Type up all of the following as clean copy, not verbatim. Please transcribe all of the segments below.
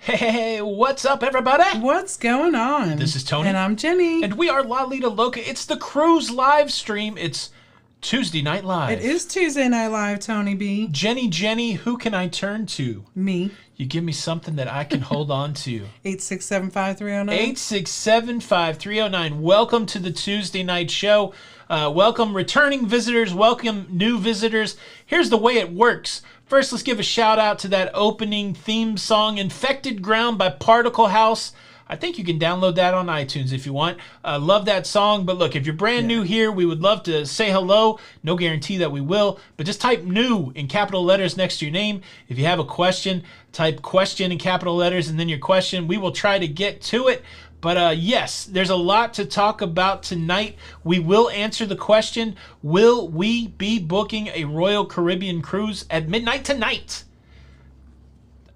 Hey, what's up, everybody? What's going on? This is Tony. And I'm Jenny. And we are Lido Loca. It's the cruise live stream. It's Tuesday Night Live. It is Tuesday Night Live, Tony B. Jenny, who can I turn to? Me. You give me something that I can hold on to. 867-5309. 867-5309. Welcome to the Tuesday night show. Welcome returning visitors. Welcome new visitors. Here's the way it works. First, let's give a shout out to that opening theme song, Infected Ground by Particle House. I think you can download that on iTunes if you want. Love that song. But look, if you're brand new here, we would love to say hello. No guarantee that we will. But just type new in capital letters next to your name. If you have a question, type question in capital letters and then your question. We will try to get to it. But yes, there's a lot to talk about tonight. We will answer the question, will we be booking a Royal Caribbean cruise at midnight tonight?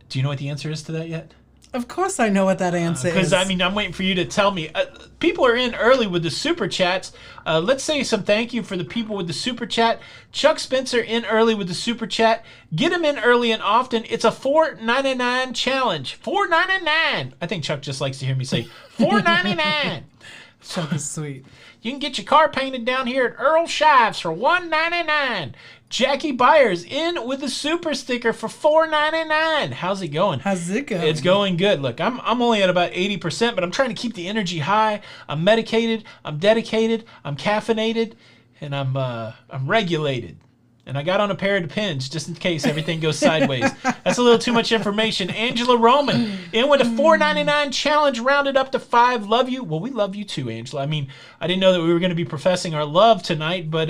Do you know what the answer is to that yet? Of course I know what that answer is. Because, I mean, I'm waiting for you to tell me. People are in early with the Super Chats. Let's say some thank you for the people with the Super Chat. Chuck Spencer in early with the Super Chat. Get him in early and often. It's a $4.99 challenge. $4.99. I think Chuck just likes to hear me say $4.99. Chuck is sweet. You can get your car painted down here at Earl Shives for $1.99. Jackie Byers in with the super sticker for $4.99. How's it going? How's it going? It's going good. Look, I'm only at about 80%, but I'm trying to keep the energy high. I'm medicated, I'm dedicated, I'm caffeinated, and I'm regulated. And I got on a pair of Depends just in case everything goes sideways. That's a little too much information. Angela Roman in with a $4.99 challenge rounded up to 5. Love you. Well, we love you too, Angela. I mean, I didn't know that we were going to be professing our love tonight, but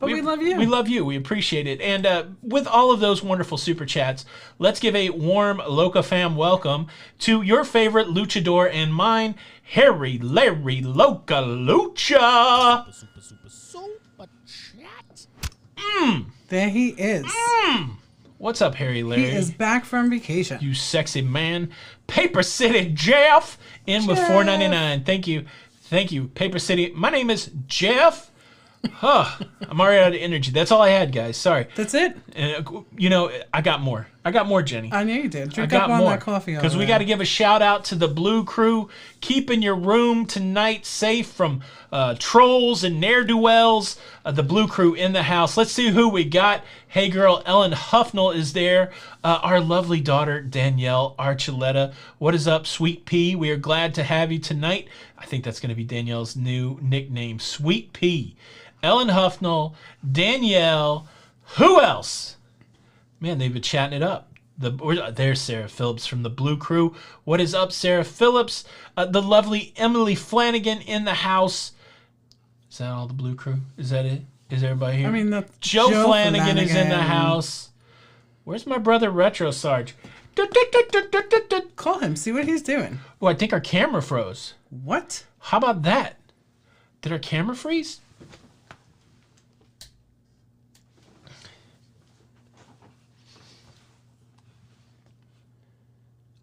we love you. We love you. We appreciate it. And with all of those wonderful super chats, let's give a warm locafam welcome to your favorite luchador and mine, Harry Larry Loca Lucha. Super chat. There he is. What's up, Harry Larry? He is back from vacation. You sexy man. Paper City Jeff in with $4.99. Thank you. Thank you, Paper City. My name is Jeff. I'm already out of energy. That's all I had, guys. Sorry. That's it? And, you know, I got more. I got more, Jenny. I know you did. Drink up on that coffee. Because we got to give a shout out to the Blue Crew. Keeping your room tonight safe from trolls and ne'er-do-wells. The Blue Crew in the house. Let's see who we got. Hey, girl, Ellen Huffnell is there. Our lovely daughter, Danielle Archuleta. What is up, Sweet Pea? We are glad to have you tonight. I think that's going to be Danielle's new nickname, Sweet Pea. Ellen Huffnell, Danielle, who else? Man, they've been chatting it up. There's Sarah Phillips from the Blue Crew. What is up, Sarah Phillips? The lovely Emily Flanagan in the house. Is that all the Blue Crew? Is that it? Is everybody here? I mean, that's Joe Flanagan is in the house. Where's my brother Retro Sarge? Call him. See what he's doing. Oh, I think our camera froze. What? How about that? Did our camera freeze?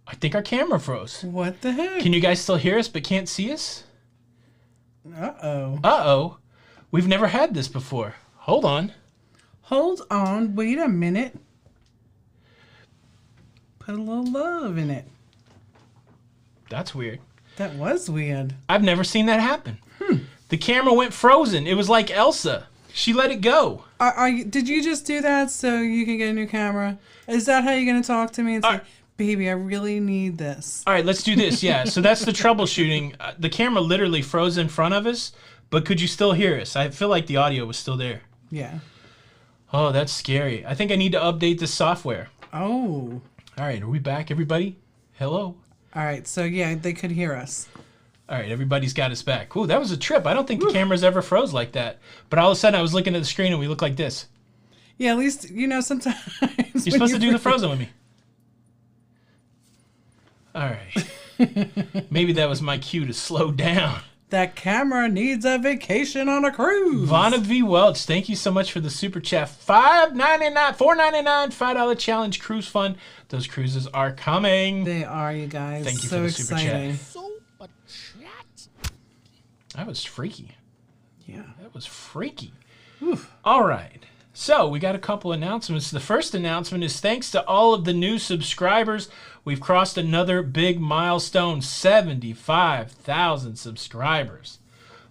I think our camera froze. What the heck? Can you guys still hear us but can't see us? Uh-oh. Uh-oh. We've never had this before. Hold on. Hold on. Wait a minute. Put a little love in it. That's weird. That was weird. I've never seen that happen. The camera went frozen. It was like Elsa. She let it go. Did you just do that so you can get a new camera? Is that how you're going to talk to me and say, baby, I really need this? All right, let's do this. Yeah, so that's the troubleshooting. The camera literally froze in front of us, but could you still hear us? I feel like the audio was still there. Yeah. Oh, that's scary. I think I need to update the software. Oh. All right, are we back, everybody? Hello? All right, so yeah, they could hear us. All right, everybody's got us back. Ooh, that was a trip. I don't think the cameras ever froze like that. But all of a sudden, I was looking at the screen and we look like this. Yeah, at least, you know, sometimes... You're supposed to do the frozen with me. All right. Maybe that was my cue to slow down. That camera needs a vacation on a cruise. Vonna V. Welch, thank you so much for the super chat. $5.99, $4.99, $5 challenge cruise fund. Those cruises are coming. They are, you guys. Thank you so for the super exciting. chat. Super chat. That was freaky. Yeah. That was freaky. Oof. All right. So we got a couple announcements. The first announcement is thanks to all of the new subscribers, we've crossed another big milestone, 75,000 subscribers.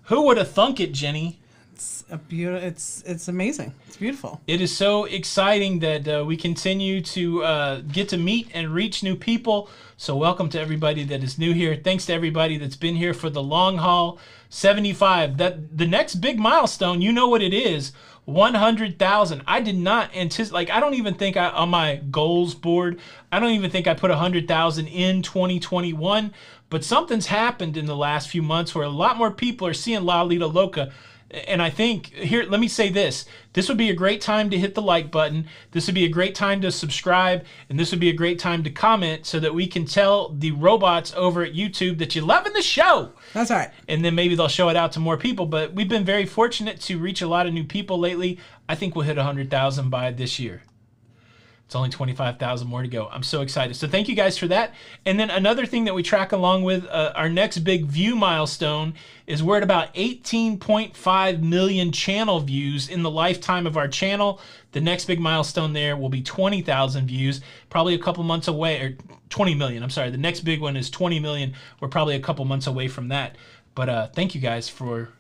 Who would have thunk it, Jenny? It's it's amazing. It's beautiful. It is so exciting that we continue to get to meet and reach new people. So welcome to everybody that is new here. Thanks to everybody that's been here for the long haul. 75. That the next big milestone, you know what it is. 100,000. I did not anticipate. Like, I don't even think on my goals board, I don't even think I put 100,000 in 2021. But something's happened in the last few months where a lot more people are seeing Lido Loca. And I think, here, let me say this. This would be a great time to hit the like button. This would be a great time to subscribe. And this would be a great time to comment so that we can tell the robots over at YouTube that you're loving the show. That's right. And then maybe they'll show it out to more people. But we've been very fortunate to reach a lot of new people lately. I think we'll hit 100,000 by this year. It's only 25,000 more to go. I'm so excited. So thank you guys for that. And then another thing that we track along with our next big view milestone is we're at about 18.5 million channel views in the lifetime of our channel. The next big milestone there will be 20,000 views, probably a couple months away, or 20 million. I'm sorry. The next big one is 20 million. We're probably a couple months away from that. But thank you guys for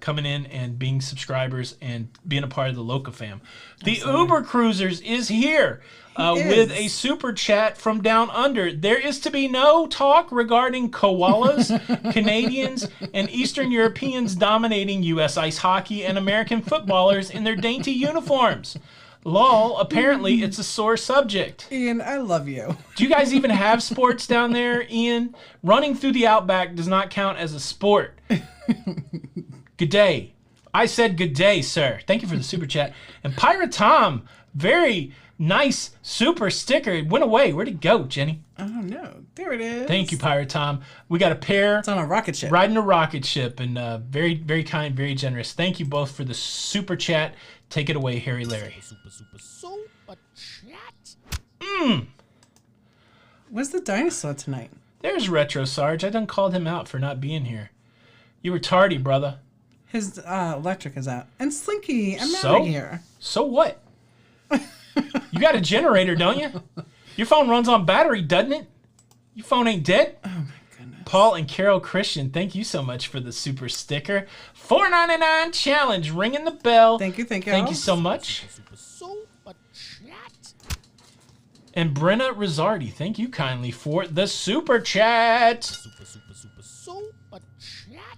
coming in and being subscribers and being a part of the Loca fam. The Uber Cruisers is here with a super chat from down under. There is to be no talk regarding koalas, Canadians, and Eastern Europeans dominating U.S. ice hockey and American footballers in their dainty uniforms. Lol, apparently it's a sore subject. Ian, I love you. Do you guys even have sports down there, Ian? Running through the outback does not count as a sport. Good day. I said good day, sir. Thank you for the super chat. And Pirate Tom, very nice super sticker. It went away. Where'd it go, Jenny? Oh, no. There it is. Thank you, Pirate Tom. We got a pair. It's on a rocket ship. Riding a rocket ship. And very, very kind, very generous. Thank you both for the super chat. Take it away, Harry Larry. Super chat. Where's the dinosaur tonight? There's Retro Sarge. I done called him out for not being here. You were tardy, brother. His electric is out. And Slinky, I'm So? out of here. So what? You got a generator, don't you? Your phone runs on battery, doesn't it? Your phone ain't dead? Oh, my goodness. Paul and Carol Christian, thank you so much for the super sticker. $4.99 challenge, ringing the bell. Thank you. Thank you so much. Super chat. And Brenna Rizzardi, thank you kindly for the super chat. Super chat.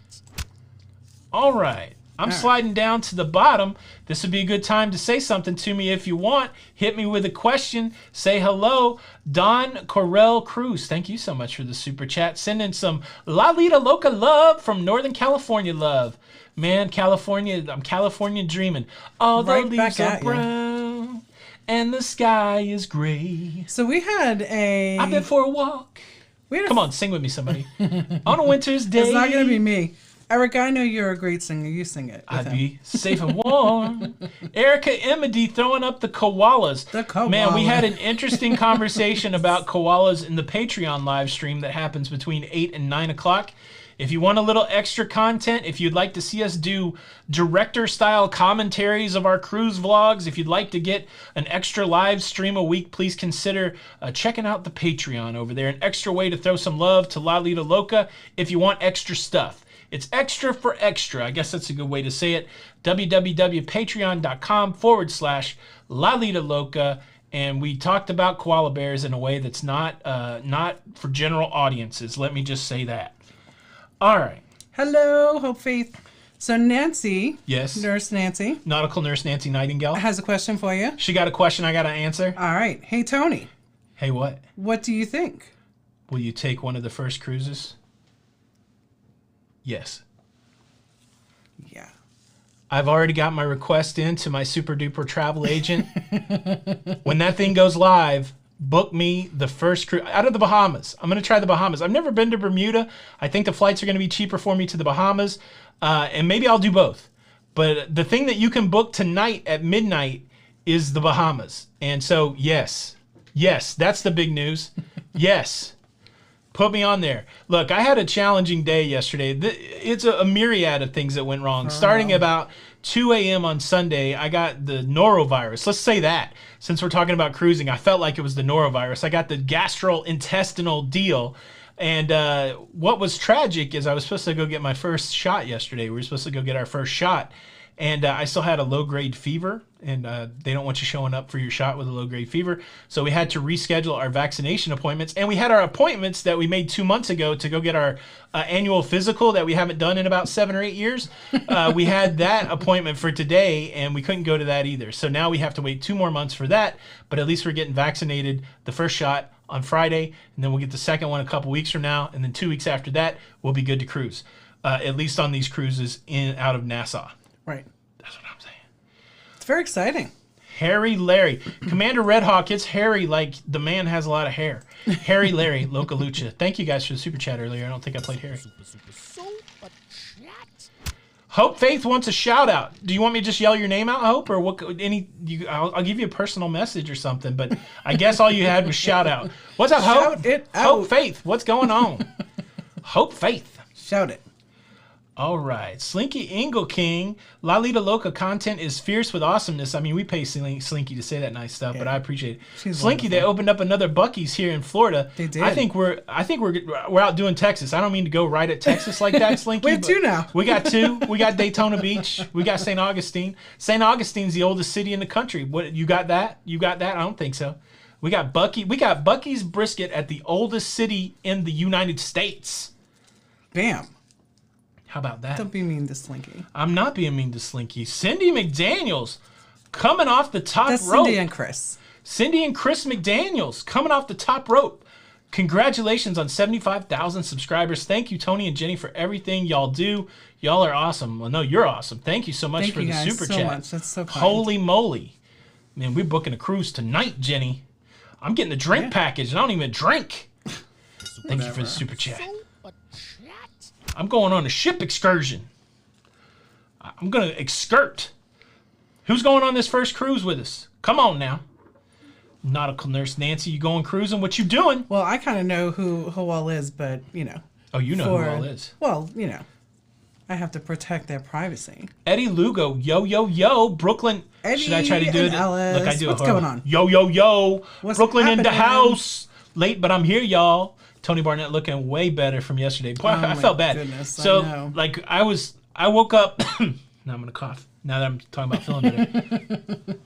All right. I'm sliding down to the bottom. This would be a good time to say something to me if you want. Hit me with a question. Say hello. Don Corell Cruz, thank you so much for the super chat. Send in some Lido Loca love from Northern California love. Man, California, I'm California dreaming. All the Right leaves back are at you. brown and the sky is gray. So we had a... I've been for a walk. Come on, sing with me, somebody. On a winter's day. It's not going to be me. Eric, I know you're a great singer. You sing it. I'd be safe and warm. Erica Emedy throwing up the koalas. The koala. Man, we had an interesting conversation about koalas in the Patreon live stream that happens between 8 and 9 o'clock. If you want a little extra content, if you'd like to see us do director-style commentaries of our cruise vlogs, if you'd like to get an extra live stream a week, please consider checking out the Patreon over there. An extra way to throw some love to Lido Loca if you want extra stuff. It's extra for extra. I guess that's a good way to say it. www.patreon.com/Lido Loca. And we talked about koala bears in a way that's not for general audiences. Let me just say that. All right. Hello, Hope Faith. So Nancy, Yes. Nurse Nancy, Nautical Nurse Nancy Nightingale. has a question for you. She got a question I got to answer. All right. Hey, Tony, Hey, what? what do you think? Will you take one of the first cruises? Yes. Yeah. I've already got my request in to my super duper travel agent. When that thing goes live, book me the first cruise out of the Bahamas. I'm going to try the Bahamas. I've never been to Bermuda. I think the flights are going to be cheaper for me to the Bahamas. And maybe I'll do both. But the thing that you can book tonight at midnight is the Bahamas. And so, yes, that's the big news. Yes. Put me on there. Look, I had a challenging day yesterday. It's a myriad of things that went wrong. Starting about 2 a.m. on Sunday, I got the norovirus. Let's say that. Since we're talking about cruising, I felt like it was the norovirus. I got the gastrointestinal deal. And what was tragic is I was supposed to go get my first shot yesterday. We were supposed to go get our first shot. And I still had a low-grade fever, and they don't want you showing up for your shot with a low-grade fever. So we had to reschedule our vaccination appointments. And we had our appointments that we made 2 months ago to go get our annual physical that we haven't done in about 7 or 8 years. We had that appointment for today, and we couldn't go to that either. So now we have to wait 2 more months for that. But at least we're getting vaccinated the first shot on Friday, and then we'll get the second one a couple weeks from now. And then 2 weeks after that, we'll be good to cruise, at least on these cruises out of Nassau. Right. That's what I'm saying. It's very exciting. Harry Larry. Commander Red Hawk, it's Harry like the man has a lot of hair. Harry Larry, Loca Lucha. Thank you guys for the super chat earlier. I don't think I played Harry. Super chat. Hope Faith wants a shout out. Do you want me to just yell your name out, Hope? Or what? I'll give you a personal message or something, but I guess all you had was shout out. What's up, Hope? Shout it out. Hope Faith, what's going on? Hope Faith. Shout it. All right. Slinky Ingle King. La Lido Loca content is fierce with awesomeness. I mean, we pay Slinky to say that nice stuff, but I appreciate it. She's Slinky, they opened up another Buc-ee's here in Florida. They did. I think we're out doing Texas. I don't mean to go right at Texas like that, Slinky. We have 2 now. We got 2. We got Daytona Beach. We got St. Augustine. St. Augustine's the oldest city in the country. What, you got that? You got that? I don't think so. We got Buc-ee's brisket at the oldest city in the United States. Bam. How about that? Don't be mean to Slinky. I'm not being mean to Slinky. Cindy McDaniels coming off the top That's rope. Cindy and Chris. Cindy and Chris McDaniels coming off the top rope. Congratulations on 75,000 subscribers. Thank you, Tony and Jenny, for everything y'all do. Y'all are awesome. Well, no, you're awesome. Thank you so much for the super chat. Much. That's so kind. Holy moly. Man, we're booking a cruise tonight, Jenny. I'm getting the drink package, and I don't even drink. Thank you for the super chat. I'm going on a ship excursion. I'm going to excursion. Who's going on this first cruise with us? Come on now. Nautical Nurse Nancy, you going cruising? What you doing? Well, I kind of know who all is, but, you know. Oh, you know who all is. Well, you know. I have to protect their privacy. Eddie Lugo, yo, Brooklyn. Eddie Should I try to do it? Ellis. Look, I do What's it. going on? Yo. What's Brooklyn in the happening? house. Late, but I'm here, y'all. Tony Barnett looking way better from yesterday. Boy, I felt bad. Goodness, so, I know. like, I woke up. Now I'm going to cough. Now that I'm talking about feeling better.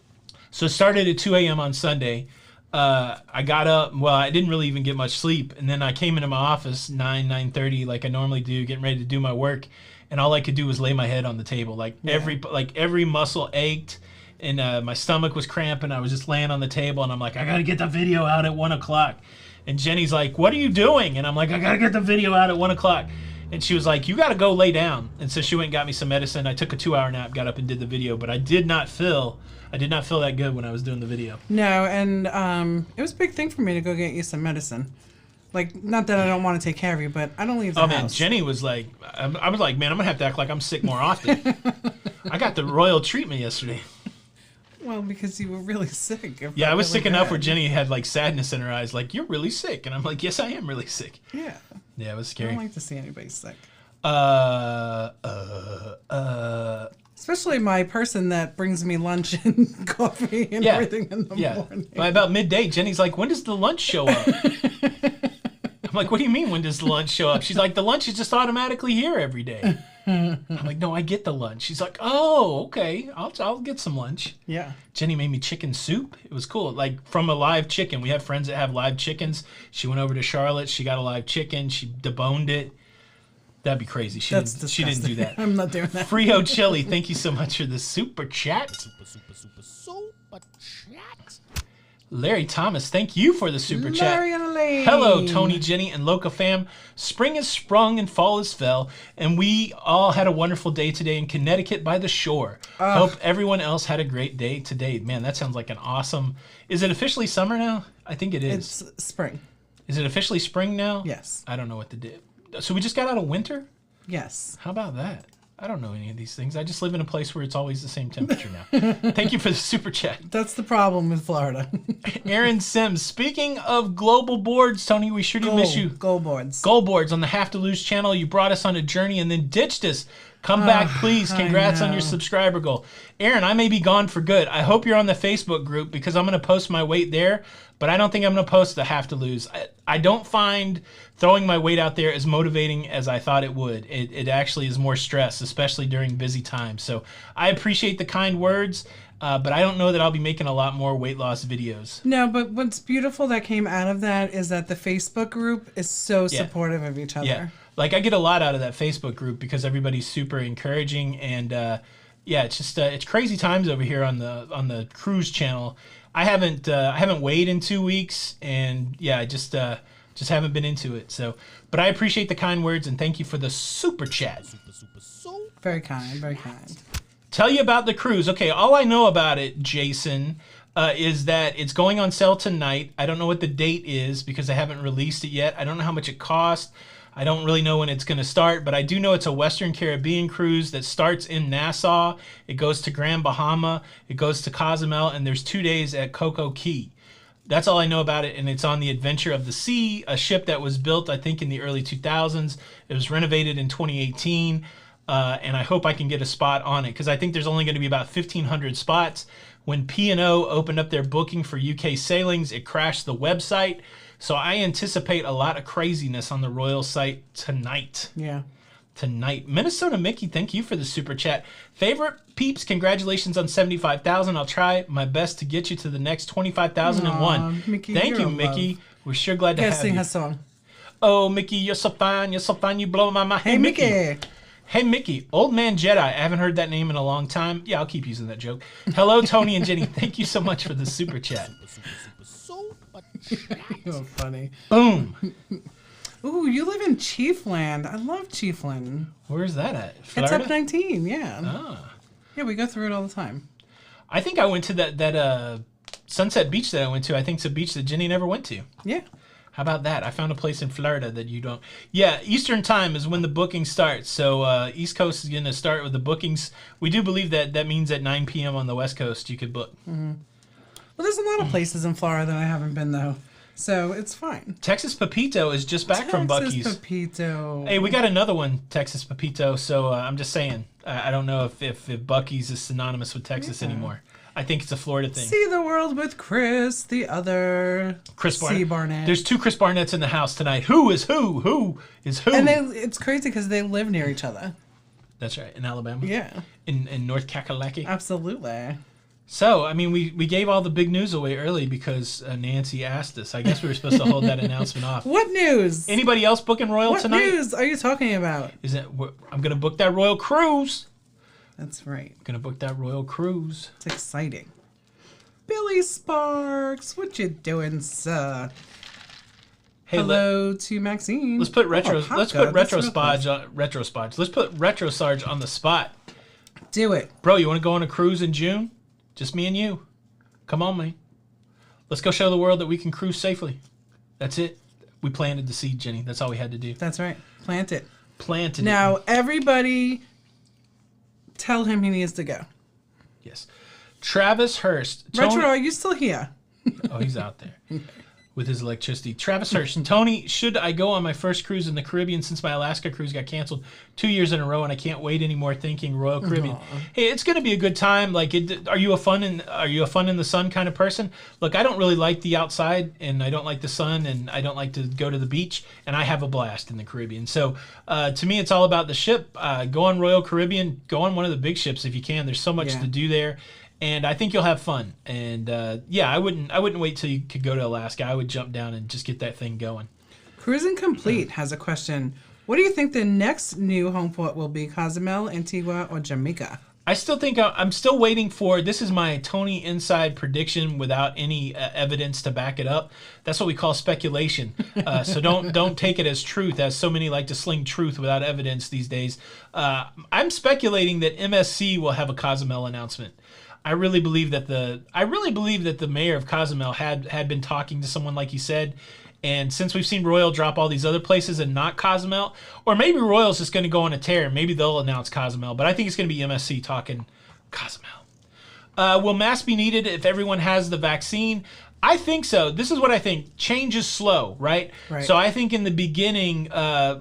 So it started at 2 a.m. on Sunday. I got up. Well, I didn't really even get much sleep. And then I came into my office 9:30 like I normally do, getting ready to do my work. And all I could do was lay my head on the table. Like every muscle ached. And my stomach was cramping. I was just laying on the table. And I'm like, I got to get the video out at 1 o'clock. And Jenny's like, what are you doing? And I'm like, I got to get the video out at 1 o'clock. And she was like, you got to go lay down. And so she went and got me some medicine. I took a 2-hour nap, got up and did the video. But I did not feel that good when I was doing the video. No, and it was a big thing for me to go get you some medicine. Like, not that I don't want to take care of you, but I don't leave the house. Oh, man, Jenny was like, I was like, man, I'm going to have to act like I'm sick more often. I got the royal treatment yesterday. Well, because you were really sick. Yeah, I was sick enough where Jenny had, like, sadness in her eyes. Like, you're really sick. And I'm like, yes, I am really sick. Yeah. Yeah, it was I scary. don't like to see anybody sick. Especially Especially my person that brings me lunch and coffee and everything in the morning. By about midday, Jenny's like, when does the lunch show up? I'm like, what do you mean, when does the lunch show up? She's like, the lunch is just automatically here every day. I'm like, no, I get the lunch. She's like, oh, okay, I'll get some lunch. Yeah. Jenny made me chicken soup. It was cool, like from a live chicken. We have friends that have live chickens. She went over to Charlotte. She got a live chicken. She deboned it. That'd be crazy. She didn't do that. I'm not doing that. Frio Chili, thank you so much for the super chat. Super chat. Larry Thomas, thank you for the super chat. Larry and Elaine. Hello, Tony, Jenny, and Loca fam. Spring has sprung and fall has fell, and we all had a wonderful day today in Connecticut by the shore. Hope everyone else had a great day today. Man, that sounds like an awesome... Is it officially summer now? I think it is. It's spring. Is it officially spring now? Yes. I don't know what to do. So we just got out of winter? Yes. How about that? I don't know any of these things. I just live in a place where it's always the same temperature now. Thank you for the super chat. That's the problem with Florida. Aaron Sims, speaking of global boards, Tony, we sure do miss you. Goal boards. Goal boards on the Have to Lose channel. You brought us on a journey and then ditched us. Come back, please. I Congrats on your know. subscriber goal. Aaron, I may be gone for good. I hope you're on the Facebook group because I'm going to post my weight there, but I don't think I'm going to post the have to lose. I don't find throwing my weight out there as motivating as I thought it would. It actually is more stress, especially during busy times. So I appreciate the kind words, but I don't know that I'll be making a lot more weight loss videos. No, but what's beautiful that came out of that is that the Facebook group is so supportive of each other. Yeah. Like I get a lot out of that Facebook group because everybody's super encouraging and yeah, it's just it's crazy times over here on the cruise channel. I haven't weighed in 2 weeks and yeah, I just haven't been into it. So, but I appreciate the kind words and thank you for the super chat. Very kind, very kind. Tell you about the cruise. Okay, all I know about it, Jason, is that it's going on sale tonight. I don't know what the date is because they haven't released it yet. I don't know how much it costs. I don't really know when it's going to start, but I do know it's a Western Caribbean cruise that starts in Nassau. It goes to Grand Bahama. It goes to Cozumel, and there's 2 days at Coco Key. That's all I know about it, and it's on the Adventure of the Sea, a ship that was built, I think, in the early 2000s. It was renovated in 2018, and I hope I can get a spot on it because I think there's only going to be about 1,500 spots. When P&O opened up their booking for UK sailings, it crashed the website. So I anticipate a lot of craziness on the Royal site tonight. Yeah. Tonight. Minnesota Mickey, thank you for the super chat. Favorite peeps, congratulations on 75,000. I'll try my best to get you to the next 25,001. Mickey, Thank you're you, a Mickey. love. We're sure glad to Yeah, have sing you. a song. Oh, Mickey, you're so fine. You're so fine. You blow my mind. Hey, Mickey. Hey, Mickey, Old Man Jedi. I haven't heard that name in a long time. Yeah, I'll keep using that joke. Hello, Tony and Jenny. Thank you so much for the super chat. Oh, funny. Boom. Ooh, you live in Chiefland. I love Chiefland. Where's that at? It's Florida? up 19, yeah. Ah. Yeah, we go through it all the time. I think I went to that Sunset Beach that I went to. I think it's a beach that Jenny never went to. Yeah. How about that? I found a place in Florida that you don't. Yeah, Eastern time is when the booking starts. So East Coast is going to start with the bookings. We do believe that that means at 9 p.m. on the West Coast you could book. Mm-hmm. Well, there's a lot of places in Florida that I haven't been, though. So it's fine. Texas Pepito is just back from Buc-ee's. Texas Pepito. Hey, we got another one, Texas Pepito. So I'm just saying. I don't know if Buc-ee's is synonymous with Texas anymore. I think it's a Florida thing. See the world with Chris, the other Chris C. Barnett. There's 2 Chris Barnetts in the house tonight. Who is who? Who is who? And it's crazy because they live near each other. That's right, in Alabama. Yeah. In North Kakalaki. Absolutely. So, I mean, we gave all the big news away early because Nancy asked us. I guess we were supposed to hold that announcement off. What news? Anybody else booking Royal What tonight? news are you talking about? I'm going to book that Royal Cruise. That's right. I'm going to book that Royal Cruise. It's exciting. Billy Sparks, what you doing, sir? Hey, hello to Maxine. Let's put retro. Oh, let's Hopka, put retro that's real Spodge close. on retro Spodge. Let's put retro Sarge on the spot. Do it. Bro, you want to go on a cruise in June? Just me and you. Come on, man. Let's go show the world that we can cruise safely. That's it. We planted the seed, Jenny. That's all we had to do. That's right. Plant it. Planted it. Now, everybody tell him he needs to go. Yes. Travis Hurst. Retro, are you still here? Oh, he's out there with his electricity. Travis Hurst. Tony, should I go on my first cruise in the Caribbean since my Alaska cruise got canceled 2 years in a row and I can't wait anymore thinking Royal Caribbean? Hey, it's going to be a good time. Like, are you a fun in the sun kind of person? Look, I don't really like the outside and I don't like the sun and I don't like to go to the beach and I have a blast in the Caribbean. So to me, it's all about the ship. Go on Royal Caribbean. Go on one of the big ships if you can. There's so much to do there. And I think you'll have fun. And yeah, I wouldn't wait till you could go to Alaska. I would jump down and just get that thing going. Cruising Complete has a question. What do you think the next new home port will be? Cozumel, Antigua, or Jamaica? I still think I'm still waiting for. This is my Tony inside prediction without any evidence to back it up. That's what we call speculation. So don't take it as truth, as so many like to sling truth without evidence these days. I'm speculating that MSC will have a Cozumel announcement. I really believe that the mayor of Cozumel had been talking to someone like he said, and since we've seen Royal drop all these other places and not Cozumel, or maybe Royal's just going to go on a tear, maybe they'll announce Cozumel, but I think it's going to be MSC talking Cozumel. Will masks be needed if everyone has the vaccine? I think so. This is what I think. Change is slow, right? Right. So I think in the beginning,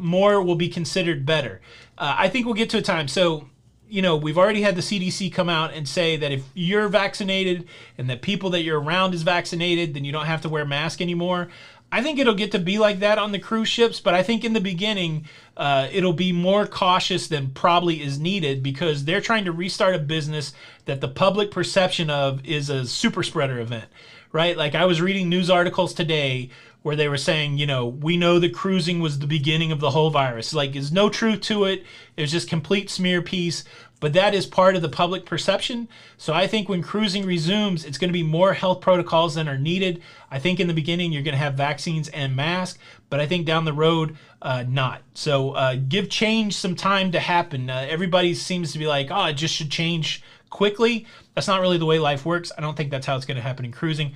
more will be considered better. I think we'll get to a time. So, we've already had the CDC come out and say that if you're vaccinated and that people that you're around is vaccinated, then you don't have to wear a mask anymore. I think it'll get to be like that on the cruise ships, but I think in the beginning, it'll be more cautious than probably is needed because they're trying to restart a business that the public perception of is a super spreader event, right? Like I was reading news articles today where they were saying, we know that cruising was the beginning of the whole virus. Like, there's no truth to it. It was just complete smear piece. But that is part of the public perception. So I think when cruising resumes, it's going to be more health protocols than are needed. I think in the beginning, you're going to have vaccines and masks. But I think down the road, not. So give change some time to happen. Everybody seems to be like, it just should change quickly. That's not really the way life works. I don't think that's how it's going to happen in cruising.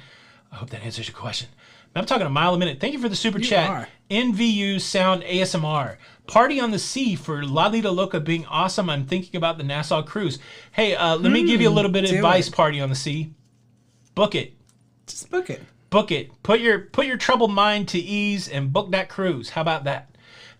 I hope that answers your question. I'm talking a mile a minute. Thank you for the super chat. NVU Sound ASMR. Party on the Sea for Lido Loca being awesome. I'm thinking about the Nassau cruise. Hey, let me give you a little bit of advice, Party on the Sea. Book it. Just book it. Book it. Put your troubled mind to ease and book that cruise. How about that?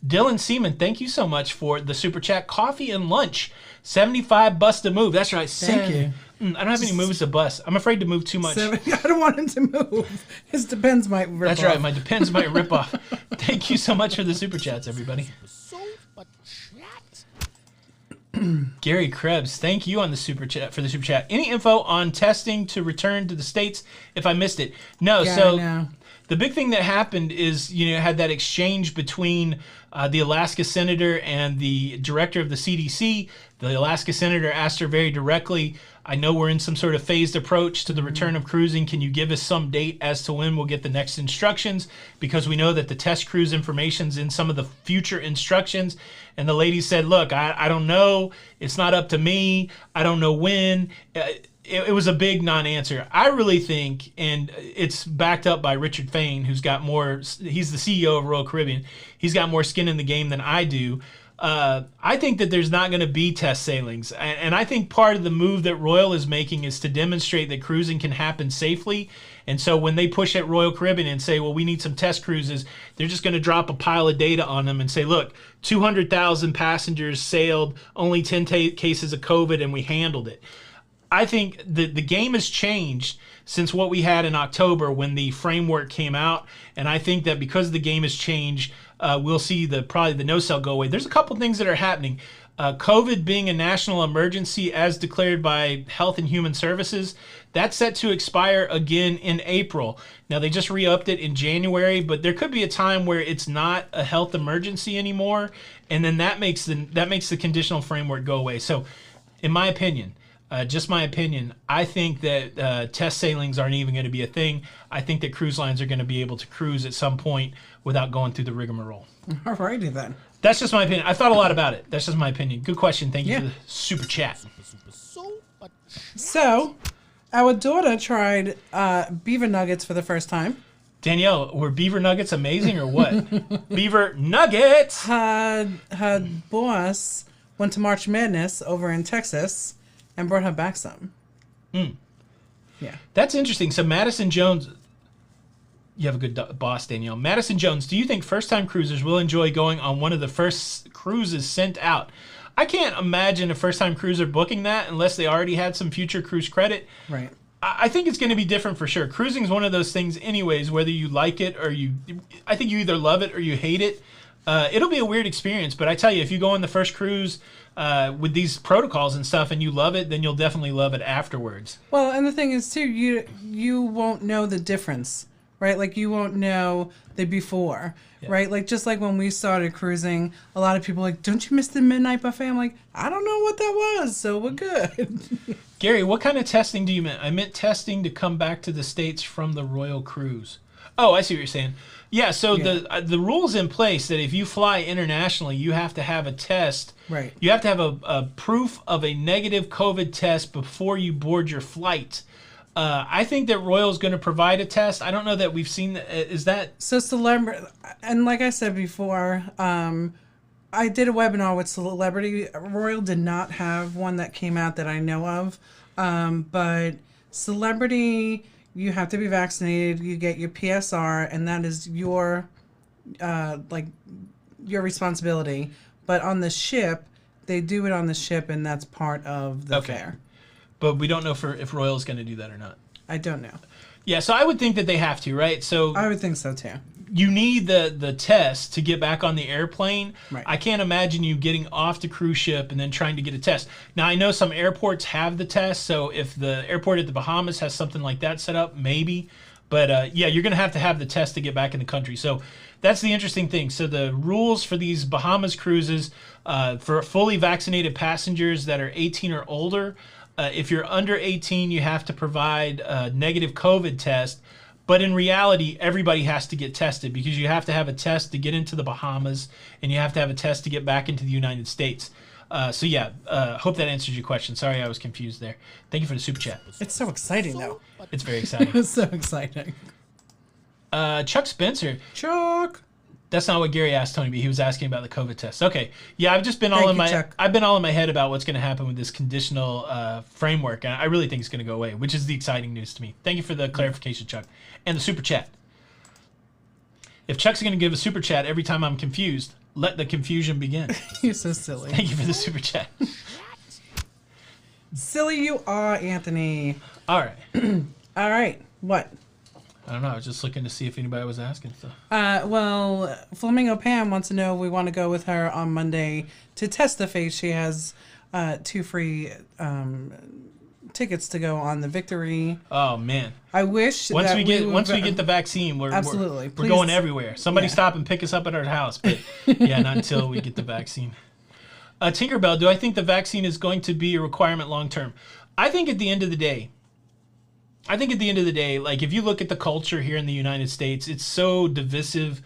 Dylan Seaman, thank you so much for the super chat. Coffee and lunch. 75 bus to move. That's right. Thank you. I don't have any moves to bust. I'm afraid to move too much. I don't want him to move. His Depends might rip off. That's right. My Depends might rip off. Thank you so much for the super chats, everybody. Super chat. Gary Krebs, thank you on the super chat for the super chat. Any info on testing to return to the States if I missed it? No. Yeah, so no. The big thing that happened is, had that exchange between the Alaska senator and the director of the CDC. The Alaska senator asked her very directly, I know we're in some sort of phased approach to the return of cruising. Can you give us some date as to when we'll get the next instructions? Because we know that the test cruise information's in some of the future instructions. And the lady said, look, I don't know. It's not up to me. I don't know when. It was a big non-answer. I really think, and it's backed up by Richard Fain, who's got more, he's the CEO of Royal Caribbean. He's got more skin in the game than I do. I think that there's not going to be test sailings. And I think part of the move that Royal is making is to demonstrate that cruising can happen safely. And so when they push at Royal Caribbean and say, well, we need some test cruises, they're just going to drop a pile of data on them and say, look, 200,000 passengers sailed, only 10 cases of COVID, and we handled it. I think the game has changed since what we had in October when the framework came out. And I think that because the game has changed, we'll see probably the no-sell go away. There's a couple things that are happening. COVID being a national emergency as declared by Health and Human Services, that's set to expire again in April. Now, they just re-upped it in January, but there could be a time where it's not a health emergency anymore, and then that makes the conditional framework go away. So, in my opinion, just my opinion, I think that test sailings aren't even going to be a thing. I think that cruise lines are going to be able to cruise at some point without going through the rigmarole. Alrighty then. That's just my opinion. I thought a lot about it. That's just my opinion. Good question. Thank you for the super chat. So, our daughter tried beaver nuggets for the first time. Danielle, were beaver nuggets amazing or what? Beaver nuggets! Her boss went to March Madness over in Texas and brought her back some. Yeah. That's interesting. So Madison Jones, you have a good boss, Danielle. Madison Jones, do you think first-time cruisers will enjoy going on one of the first cruises sent out? I can't imagine a first-time cruiser booking that unless they already had some future cruise credit. Right. I think it's going to be different for sure. Cruising is one of those things anyways, whether you like it or I think you either love it or you hate it. It'll be a weird experience, but I tell you, if you go on the first cruise with these protocols and stuff and you love it, then you'll definitely love it afterwards. Well, and the thing is, too, you won't know the difference, right? Like, you won't know the before, right? Like, just like when we started cruising, a lot of people are like, don't you miss the midnight buffet? I'm like, I don't know what that was, so we're good. Gary, what kind of testing do you mean? I meant testing to come back to the States from the Royal Cruise. Oh, I see what you're saying. Yeah, so the rules in place that if you fly internationally, you have to have a test. Right. You have to have a proof of a negative COVID test before you board your flight. I think that Royal's going to provide a test. I don't know that we've seen. Is that so? Celebrity, and like I said before, I did a webinar with Celebrity. Royal did not have one that came out that I know of, but Celebrity you have to be vaccinated. You get your PSR, and that is your your responsibility. But on the ship, they do it on the ship, and that's part of the fare. But we don't know if Royal's going to do that or not. I don't know. Yeah, so I would think that they have to, right? So I would think so too. You need the test to get back on the airplane. Right. I can't imagine you getting off the cruise ship and then trying to get a test. Now, I know some airports have the test, so if the airport at the Bahamas has something like that set up, maybe. But yeah, you're going to have the test to get back in the country. So that's the interesting thing. So the rules for these Bahamas cruises, for fully vaccinated passengers that are 18 or older, if you're under 18, you have to provide a negative COVID test. But in reality, everybody has to get tested because you have to have a test to get into the Bahamas and you have to have a test to get back into the United States. So yeah, hope that answers your question. Sorry I was confused there. Thank you for the super chat. It's so exciting, though. It's very exciting. It's so exciting. Chuck Spencer. Chuck. That's not what Gary asked Tony B. He was asking about the COVID test. Okay. Yeah, I've just been all in my head about what's going to happen with this conditional framework. And I really think it's going to go away, which is the exciting news to me. Thank you for the clarification, Chuck. And the super chat. If Chuck's going to give a super chat every time I'm confused, let the confusion begin. You're so silly. Thank you for the super chat. Silly you are, Anthony. All right. All right. What? I don't know. I was just looking to see if anybody was asking stuff. Well, Flamingo Pam wants to know if we want to go with her on Monday to test the face. She has 2 free tickets to go on the Victory. Oh man! I wish once we get the vaccine, we're going everywhere. Somebody stop and pick us up at our house, but yeah, not until we get the vaccine. Tinkerbell, do I think the vaccine is going to be a requirement long term? I think at the end of the day, like if you look at the culture here in the United States, it's so divisive.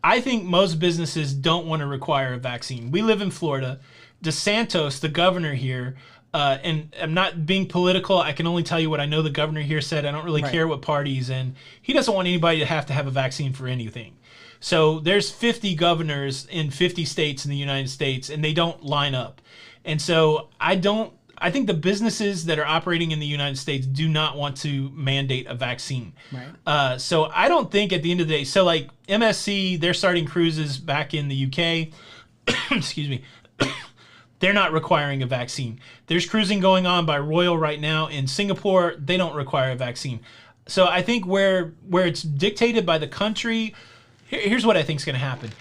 I think most businesses don't want to require a vaccine. We live in Florida. DeSantis, the governor here, and I'm not being political. I can only tell you what I know the governor here said. I don't really care what party he's in. He doesn't want anybody to have a vaccine for anything. So there's 50 governors in 50 states in the United States, and they don't line up. And so I think the businesses that are operating in the United States do not want to mandate a vaccine. Right. So I don't think at the end of the day, so like MSC, they're starting cruises back in the UK. Excuse me. They're not requiring a vaccine. There's cruising going on by Royal right now in Singapore. They don't require a vaccine. So I think where it's dictated by the country, here's what I think is going to happen.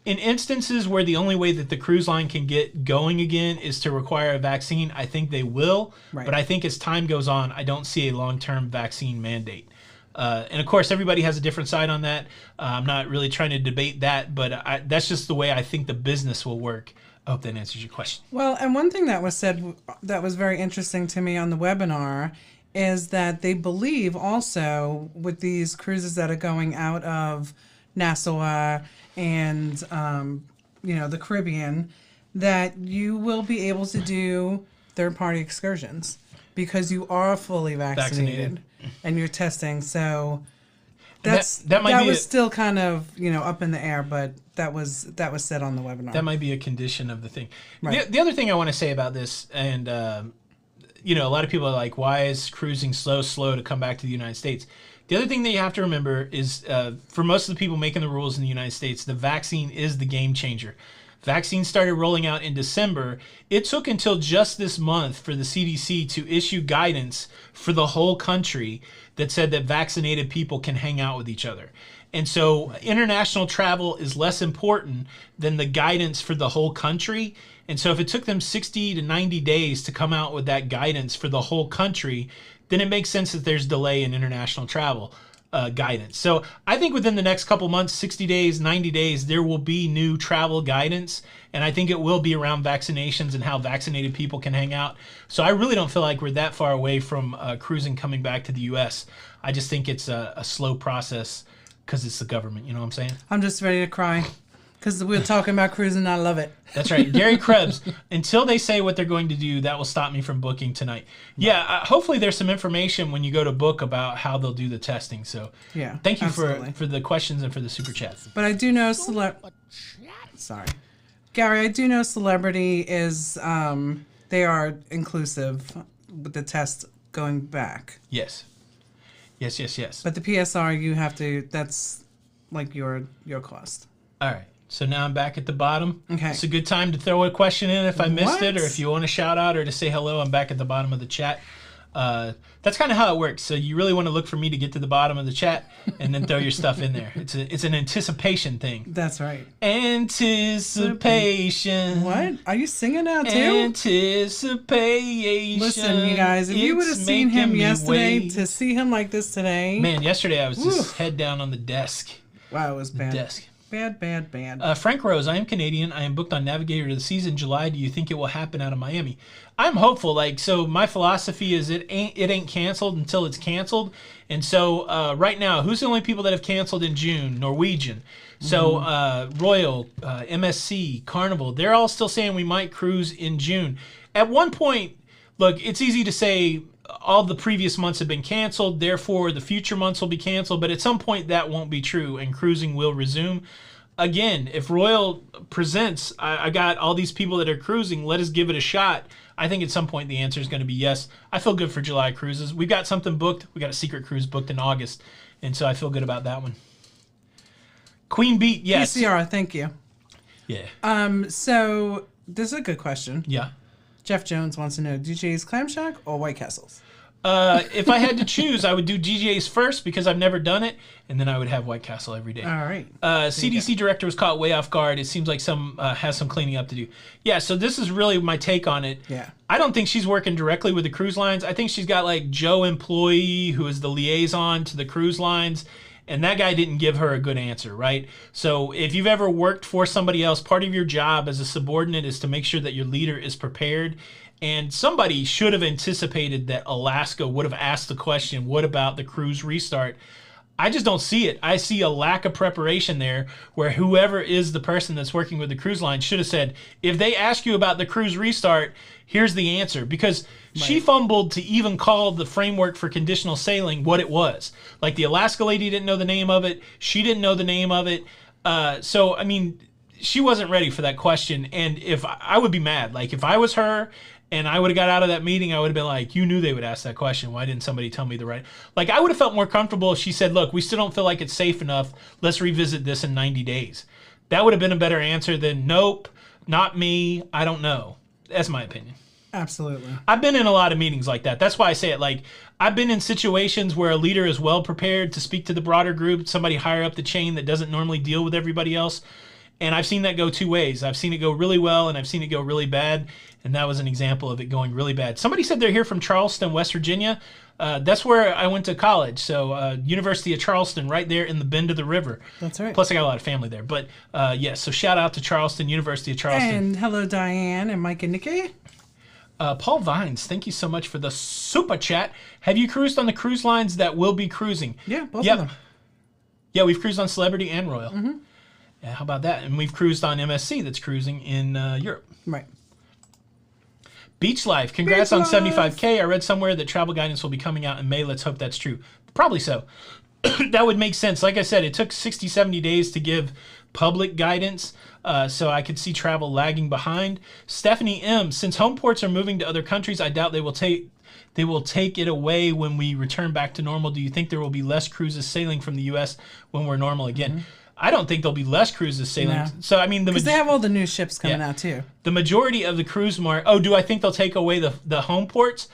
In instances where the only way that the cruise line can get going again is to require a vaccine, I think they will. Right. But I think as time goes on, I don't see a long-term vaccine mandate. And of course, everybody has a different side on that. I'm not really trying to debate that, but that's just the way I think the business will work. I hope that answers your question. Well, and one thing that was said that was very interesting to me on the webinar is that they believe also with these cruises that are going out of Nassau and the Caribbean, that you will be able to do third-party excursions because you are fully vaccinated. And you're testing. So that was still kind of up in the air, but that was said on the webinar. That might be a condition of the thing. Right. The other thing I want to say about this, and a lot of people are like, why is cruising slow to come back to the United States? The other thing that you have to remember is for most of the people making the rules in the United States, the vaccine is the game changer. Vaccines started rolling out in December. It took until just this month for the CDC to issue guidance for the whole country that said that vaccinated people can hang out with each other. And so international travel is less important than the guidance for the whole country. And so if it took them 60 to 90 days to come out with that guidance for the whole country, then it makes sense that there's delay in international travel guidance. So I think within the next couple months, 60 days, 90 days, there will be new travel guidance. And I think it will be around vaccinations and how vaccinated people can hang out. So I really don't feel like we're that far away from cruising coming back to the U.S. I just think it's a slow process because it's the government. You know what I'm saying? I'm just ready to cry because we're talking about cruising. I love it. That's right. Gary Krebs, until they say what they're going to do, that will stop me from booking tonight. Yeah, hopefully there's some information when you go to book about how they'll do the testing. So yeah, thank you for the questions and for the super chats. But I do know Gary, I do know Celebrity is they are inclusive with the test going back. Yes. Yes. But the PSR, you have to. That's like your cost. All right. So now I'm back at the bottom. Okay. It's a good time to throw a question in if I missed it, or What? if you want to shout out or to say hello. I'm back at the bottom of the chat. That's kind of how it works. So you really want to look for me to get to the bottom of the chat and then throw your stuff in there. It's an anticipation thing. That's right. Anticipation. What? Are you singing now too? Anticipation. Listen, you guys, if you would have It's seen him making me yesterday, wait. to see him like this today, Man, yesterday I was just Oof. head down on the desk. wow, it was bad. Desk. Bad. Frank Rose, I am Canadian. I am booked on Navigator to the Seas in July. Do you think it will happen out of Miami? I'm hopeful. So my philosophy is it ain't canceled until it's canceled. And so right now, who's the only people that have canceled in June? Norwegian. So Royal, MSC, Carnival, they're all still saying we might cruise in June. At one point, look, it's easy to say all the previous months have been canceled, therefore the future months will be canceled, but at some point that won't be true and cruising will resume. Again, if Royal presents, I got all these people that are cruising, let us give it a shot. I think at some point the answer is going to be yes. I feel good for July cruises. We've got something booked. We got a secret cruise booked in August, and so I feel good about that one. Queen Beat, yes. PCR, thank you. Yeah. So this is a good question. Yeah. Jeff Jones wants to know, DJ's Clam Shack or White Castles? If I had to choose, I would do DJ's first because I've never done it, and then I would have White Castle every day. All right. CDC director was caught way off guard. It seems like has some cleaning up to do. Yeah, so this is really my take on it. Yeah. I don't think she's working directly with the cruise lines. I think she's got like Joe employee who is the liaison to the cruise lines, and that guy didn't give her a good answer, right? So if you've ever worked for somebody else, part of your job as a subordinate is to make sure that your leader is prepared. And somebody should have anticipated that Alaska would have asked the question, what about the cruise restart? I just don't see it. I see a lack of preparation there where whoever is the person that's working with the cruise line should have said, if they ask you about the cruise restart, here's the answer. Because she fumbled to even call the framework for conditional sailing what it was. Like the Alaska lady didn't know the name of it. She didn't know the name of it. So, I mean, she wasn't ready for that question. And if I would be mad, like if I was her, and I would have got out of that meeting, I would have been like, you knew they would ask that question. Why didn't somebody tell me the right? Like, I would have felt more comfortable if she said, look, we still don't feel like it's safe enough. Let's revisit this in 90 days. That would have been a better answer than, nope, not me, I don't know. That's my opinion. Absolutely. I've been in a lot of meetings like that. That's why I say it. Like, I've been in situations where a leader is well prepared to speak to the broader group, somebody higher up the chain that doesn't normally deal with everybody else. And I've seen that go two ways. I've seen it go really well, and I've seen it go really bad. And that was an example of it going really bad. Somebody said they're here from Charleston, West Virginia. That's where I went to college. So University of Charleston, right there in the bend of the river. That's right. Plus, I got a lot of family there. But yes, so shout out to Charleston, University of Charleston. And hello, Diane and Mike and Nikki. Paul Vines, thank you so much for the super chat. Have you cruised on the cruise lines that will be cruising? Yeah, both of them. Yeah, we've cruised on Celebrity and Royal. Mm-hmm. Yeah, how about that? And we've cruised on MSC that's cruising in Europe. Right. Beach Life, congrats on 75K. I read somewhere that travel guidance will be coming out in May. Let's hope that's true. Probably so. That would make sense. Like I said, it took 60, 70 days to give public guidance, so I could see travel lagging behind. Stephanie M., since home ports are moving to other countries, I doubt they will take it away when we return back to normal. Do you think there will be less cruises sailing from the U.S. when we're normal again? Mm-hmm. I don't think there'll be less cruises sailing. No. So, I mean, because they have all the new ships coming out, too. The majority of the cruise market... Oh, do I think they'll take away the home ports?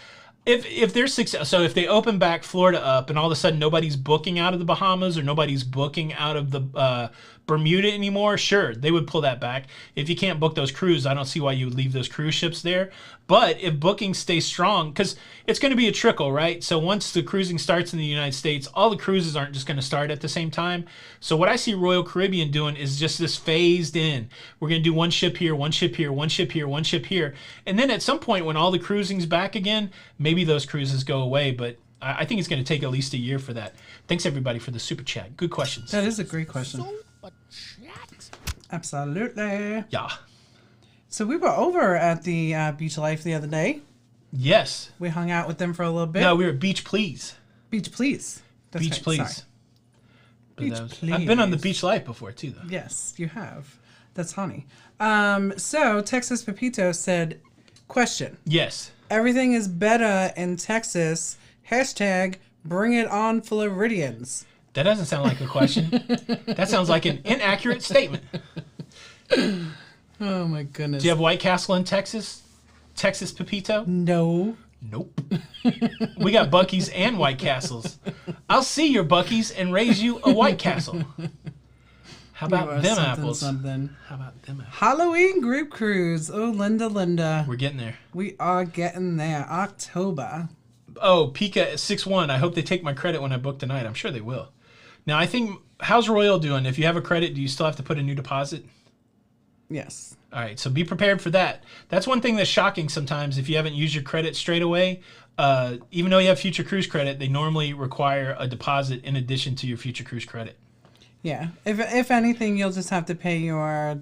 If they're success, so if they open back Florida up and all of a sudden nobody's booking out of the Bahamas or nobody's booking out of the Bermuda anymore, sure, they would pull that back. If you can't book those cruises, I don't see why you would leave those cruise ships there. But if bookings stay strong, because it's going to be a trickle, right? So once the cruising starts in the United States, all the cruises aren't just going to start at the same time. So what I see Royal Caribbean doing is just this phased in. We're going to do one ship here, one ship here, one ship here, one ship here. And then at some point when all the cruising's back again, maybe those cruises go away. But I think it's going to take at least a year for that. Thanks, everybody, for the super chat. Good questions. That is a great question. Super chat. Absolutely. Yeah. So we were over at the Beach Life the other day. Yes. We hung out with them for a little bit. No, we were at Beach Please. Beach Please. That's Beach right, Please. sorry. Beach Please. I've been on the Beach Life before, too, though. Yes, you have. That's honey. So Texas Pepito said, question. Yes. Everything is better in Texas. Hashtag Bring it on, Floridians. That doesn't sound like a question. That sounds like an inaccurate statement. Oh my goodness. Do you have White Castle in Texas? Texas Pepito? No. Nope. We got Buc-ee's and White Castles. I'll see your Buc-ee's and raise you a White Castle. How about them apples? Something. How about them apples? Halloween group cruise. Oh, Linda. We're getting there. We are getting there. October. Oh, Pika 61. I hope they take my credit when I book tonight. I'm sure they will. Now, I think, how's Royal doing? If you have a credit, do you still have to put a new deposit? Yes. All right, so be prepared for that. That's one thing that's shocking sometimes. If you haven't used your credit straight away, even though you have future cruise credit, they normally require a deposit in addition to your future cruise credit. Yeah. If anything, you'll just have to pay your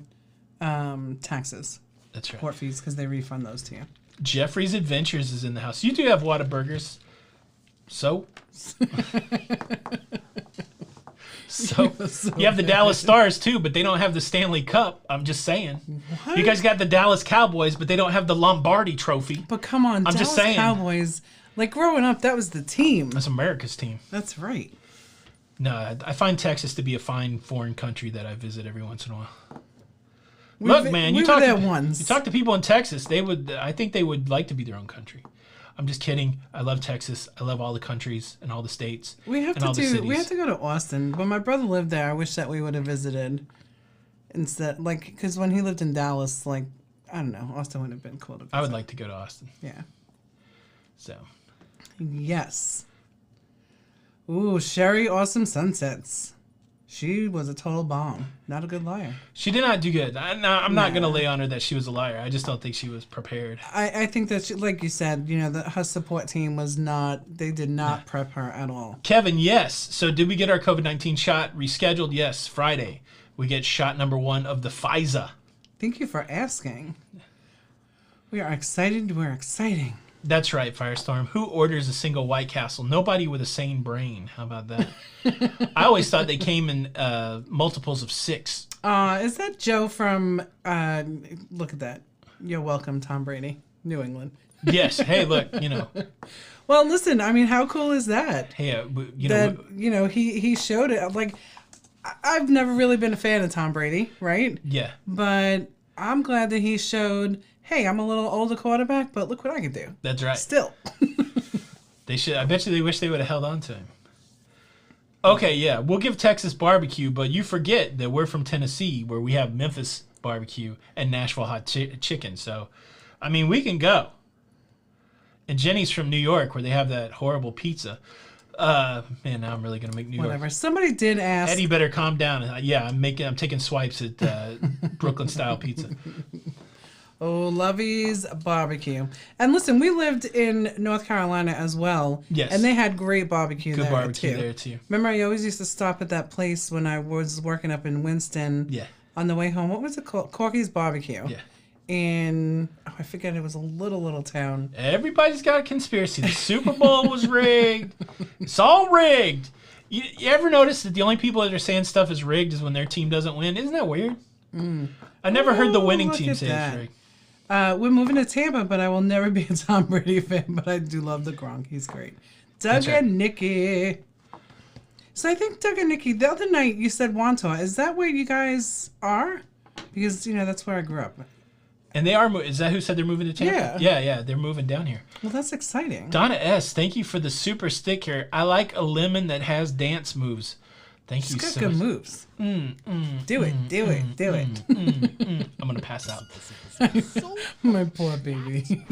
taxes. That's right. Port fees, because they refund those to you. Jeffrey's Adventures is in the house. You do have Whataburgers. So? So you have the Dallas Stars too, but they don't have the Stanley Cup. I'm just saying. What? You guys got the Dallas Cowboys, but they don't have the Lombardi Trophy. But come on, I'm Dallas just saying. Cowboys. Like growing up, that was the team. That's America's team. That's right. No, I find Texas to be a fine foreign country that I visit every once in a while. Look, man, you talk to people in Texas. I think they would like to be their own country. I'm just kidding. I love Texas. I love all the countries and all the states. We have to go to Austin. When my brother lived there, I wish that we would have visited instead. Like, because when he lived in Dallas, like, I don't know, Austin would have been cool to visit. I would like to go to Austin. Yeah. So. Yes. Ooh, Sherry, Awesome Sunsets. She was a total bomb. Not a good liar. She did not do good. I'm not going to lay on her that she was a liar. I just don't think she was prepared. I think that, like you said, her support team was they did not prep her at all. Kevin, yes. So did we get our COVID-19 shot rescheduled? Yes, Friday. We get shot number 1 of the Pfizer. Thank you for asking. We are excited. We're exciting. That's right, Firestorm. Who orders a single White Castle? Nobody with a sane brain. How about that? I always thought they came in multiples of 6. Is that Joe from, look at that. You're welcome, Tom Brady, New England. Yes. Hey, look, Well, listen, I mean, how cool is that? Hey, he showed it. Like, I've never really been a fan of Tom Brady, right? Yeah. But I'm glad that he showed, hey, I'm a little older quarterback, but look what I can do. That's right. Still. They should. I bet you they wish they would have held on to him. Okay, yeah, we'll give Texas barbecue, but you forget that we're from Tennessee, where we have Memphis barbecue and Nashville hot chicken. So, I mean, we can go. And Jenny's from New York, where they have that horrible pizza. Man, now I'm really gonna make New York. Whatever. Somebody did ask. Eddie, better calm down. Yeah, I'm taking swipes at Brooklyn style pizza. Oh, Lovey's barbecue. And listen, we lived in North Carolina as well. Yes. And they had great barbecue there, too. Good barbecue there, too. Remember, I always used to stop at that place when I was working up in Winston. Yeah. On the way home. What was it called? Corky's Barbecue. Yeah. In, I forget, it was a little town. Everybody's got a conspiracy. The Super Bowl was rigged. It's all rigged. You ever notice that the only people that are saying stuff is rigged is when their team doesn't win? Isn't that weird? I never heard the winning team say it's rigged. We're moving to Tampa, but I will never be a Tom Brady fan, but I do love the Gronk. He's great. Doug and Nikki. So I think Doug and Nikki, the other night you said Wantagh. Is that where you guys are? Because, that's where I grew up. And they are, is that who said they're moving to Tampa? Yeah, they're moving down here. Well, that's exciting. Donna S., thank you for the super sticker. I like a lemon that has dance moves. Thank you so much. She's got good moves. Do it. I'm going to pass out. My poor baby.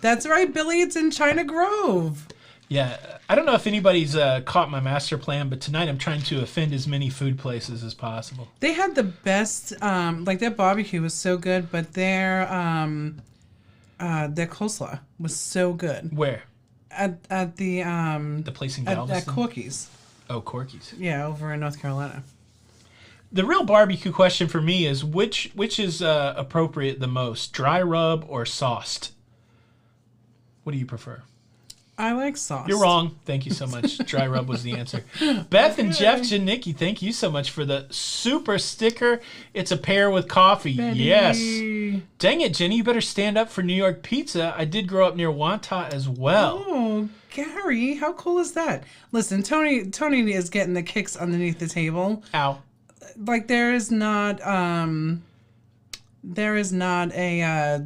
That's right, Billy. It's in China Grove. Yeah. I don't know if anybody's caught my master plan, but tonight I'm trying to offend as many food places as possible. They had the best, their barbecue was so good, but their coleslaw was so good. Where? At the place in Galveston? At Corky's. Oh, Corky's. Yeah, over in North Carolina. The real barbecue question for me is which is appropriate the most, dry rub or sauced? What do you prefer? I like sauce. You're wrong. Thank you so much. Dry rub was the answer. Beth and Jeff Janicki, thank you so much for the super sticker. It's a pear with coffee. Betty. Yes. Dang it, Jenny. You better stand up for New York pizza. I did grow up near Wanta as well. Oh, Gary, how cool is that? Listen, Tony is getting the kicks underneath the table. Ow. Like there is not there's not a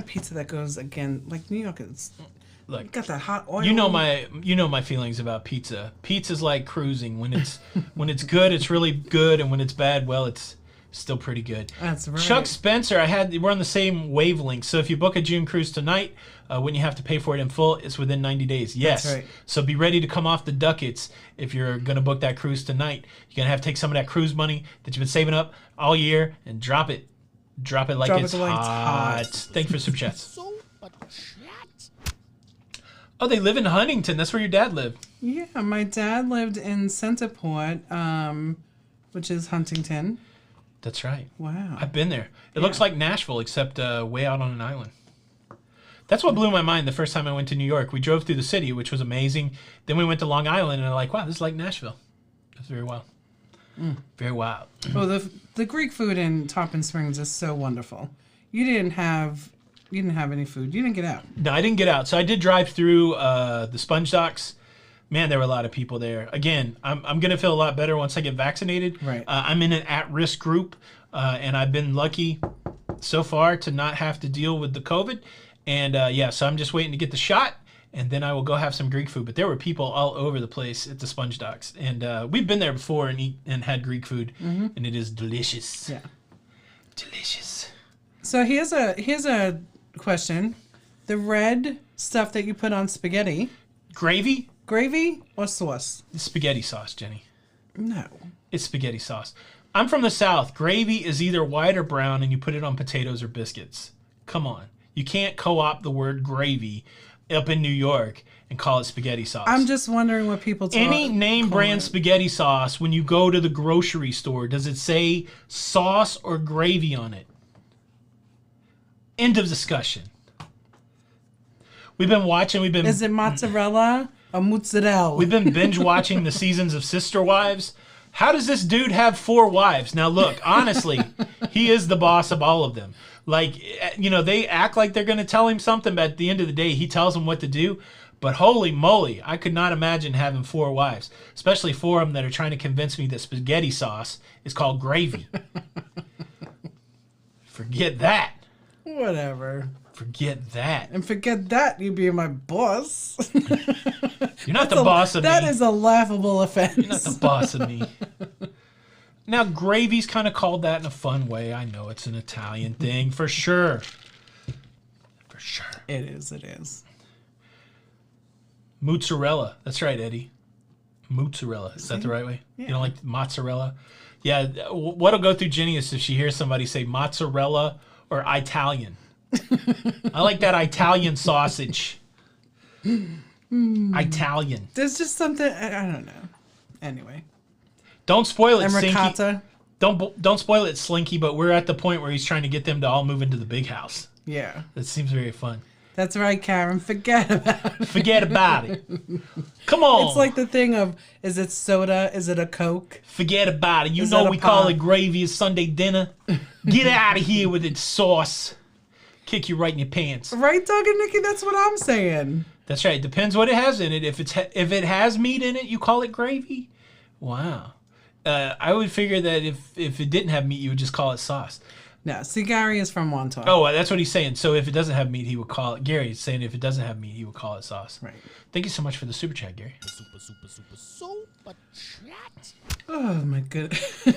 pizza that goes again like New York is. Look, Got that hot oil. you know my feelings about pizza. Pizza's like cruising. When it's good, it's really good, and when it's bad, well, it's still pretty good. That's right. Chuck Spencer, we're on the same wavelength. So if you book a June cruise tonight, when you have to pay for it in full, it's within 90 days. Yes. That's right. So be ready to come off the ducats if you're going to book that cruise tonight. You're going to have to take some of that cruise money that you've been saving up all year and drop it. Drop it like it's hot. Thank you for super chats. So, but chat. Oh, they live in Huntington. That's where your dad lived. Yeah, my dad lived in Centerport, which is Huntington. That's right. Wow. I've been there. It looks like Nashville, except way out on an island. That's what blew my mind the first time I went to New York. We drove through the city, which was amazing. Then we went to Long Island, and I'm like, wow, this is like Nashville. It's very wild. Very wild. Well, the Greek food in Tarpon Springs is so wonderful. You didn't have any food. You didn't get out. No, I didn't get out. So I did drive through the sponge docks. Man, there were a lot of people there. Again, I'm going to feel a lot better once I get vaccinated. Right. I'm in an at-risk group, and I've been lucky so far to not have to deal with the COVID. And, so I'm just waiting to get the shot, and then I will go have some Greek food. But there were people all over the place at the sponge docks. And we've been there before and had Greek food, and it is delicious. Yeah. Delicious. So here's a question. The red stuff that you put on spaghetti, Gravy? gravy or sauce? It's spaghetti sauce, Jenny. No. It's spaghetti sauce. I'm from the South. Gravy is either white or brown, and you put it on potatoes or biscuits. Come on. You can't co-opt the word gravy up in New York and call it spaghetti sauce. I'm just wondering what people Any name brand spaghetti sauce, when you go to the grocery store, does it say sauce or gravy on it? End of discussion. We've been Is it mozzarella or mozzarella? We've been binge watching the seasons of Sister Wives. How does this dude have 4 wives? Now look, honestly, he is the boss of all of them. Like, they act like they're going to tell him something, but at the end of the day, he tells them what to do. But holy moly, I could not imagine having 4 wives, especially 4 of them that are trying to convince me that spaghetti sauce is called gravy. Forget that. Whatever. Forget that. And forget that you being my boss. You're not the boss of me. That is a laughable offense. You're not the boss of me. Now, gravy's kind of called that in a fun way. I know it's an Italian thing, for sure. For sure. It is. Mozzarella. That's right, Eddie. Mozzarella. Is that the right way? Yeah. You don't like mozzarella? Yeah. What'll go through Jenny is if she hears somebody say mozzarella or Italian. I like that Italian sausage. Italian. There's just something, I don't know. Anyway. Don't spoil it, And Slinky. ricotta. Don't spoil it, Slinky, but we're at the point where he's trying to get them to all move into the big house. Yeah. That seems very fun. That's right, Karen. Forget about it. Forget about it. Come on. It's like the thing of, is it soda? Is it a Coke? Forget about it. You Is know that a we call pop? it gravy as Sunday dinner. Get out of here with its sauce. Kick you right in your pants. Right, Doug and Nikki? That's what I'm saying. That's right. Depends what it has in it. If it has meat in it, you call it gravy? Wow. I would figure that if it didn't have meat, you would just call it sauce. No, see, Gary is from Wonton. Oh, that's what he's saying. So if it doesn't have meat, he would call it... Gary is saying if it doesn't have meat, he would call it sauce. Right. Thank you so much for the super chat, Gary. Super chat. Oh, my goodness.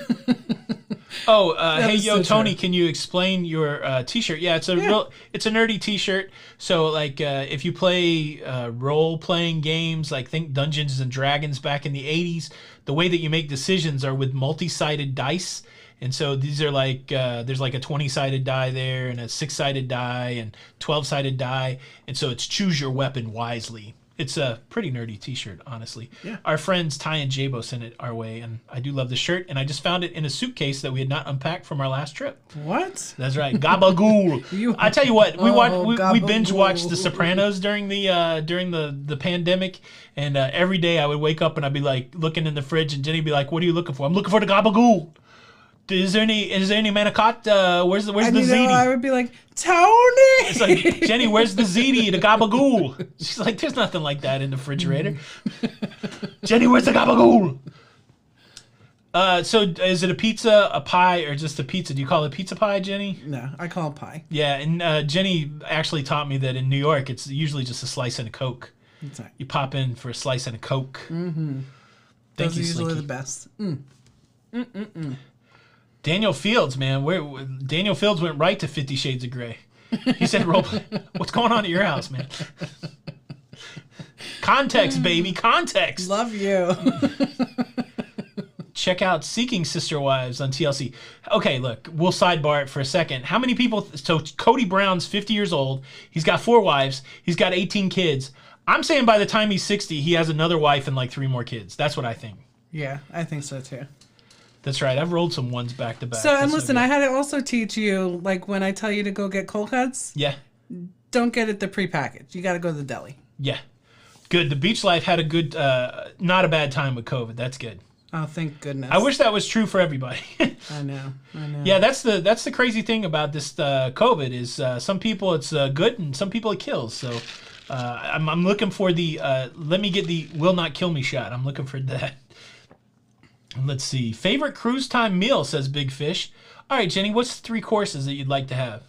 Oh, hey, is yo, so Tony, true. can you explain your T-shirt? Yeah, it's a nerdy T-shirt. So, like, if you play role-playing games, like think Dungeons and Dragons back in the 80s, the way that you make decisions are with multi-sided dice. And so these are like, there's like a 20-sided die there and a 6-sided die and 12-sided die. And so it's choose your weapon wisely. It's a pretty nerdy t-shirt, honestly. Yeah. Our friends Ty and Jabo sent it our way, and I do love the shirt, and I just found it in a suitcase that we had not unpacked from our last trip. What? That's right. Gabagool. I tell you what, we binge watched The Sopranos during the pandemic, and every day I would wake up and I'd be like looking in the fridge, and Jenny'd be like, "What are you looking for?" "I'm looking for the gabagool. Is there any manicotti? Where's the ziti?" I would be like, Tony! It's like, "Jenny, where's the ziti, the gabagool?" She's like, "There's nothing like that in the refrigerator." "Jenny, where's the gabagool?" So is it a pizza, a pie, or just a pizza? Do you call it pizza pie, Jenny? No, I call it pie. Yeah, and Jenny actually taught me that in New York, it's usually just a slice and a Coke. That's right. You pop in for a slice and a Coke. Mm-hmm. Thank Those you, are usually Slinky. the best. Daniel Fields, man. Daniel Fields went right to 50 Shades of Grey. He said, "What's going on at your house, man?" Context, baby, context. Love you. Check out Seeking Sister Wives on TLC. Okay, look, we'll sidebar it for a second. How many people... So Cody Brown's 50 years old. He's got 4 wives. He's got 18 kids. I'm saying by the time he's 60, he has another wife and like 3 more kids. That's what I think. Yeah, I think so too. That's right. I've rolled some ones back to back. So, and That's listen, good. I had to also teach you, like when I tell you to go get cold cuts, Yeah. don't get it the prepackaged. You got to go to the deli. Yeah. Good. The Beach Life had a good, not a bad time with COVID. That's good. Oh, thank goodness. I wish that was true for everybody. I know. Yeah, that's the crazy thing about this COVID is some people it's good and some people it kills. So I'm looking for the let me get the will not kill me shot. I'm looking for that. Let's see. Favorite cruise time meal, says Big Fish. All right, Jenny, what's 3 courses that you'd like to have?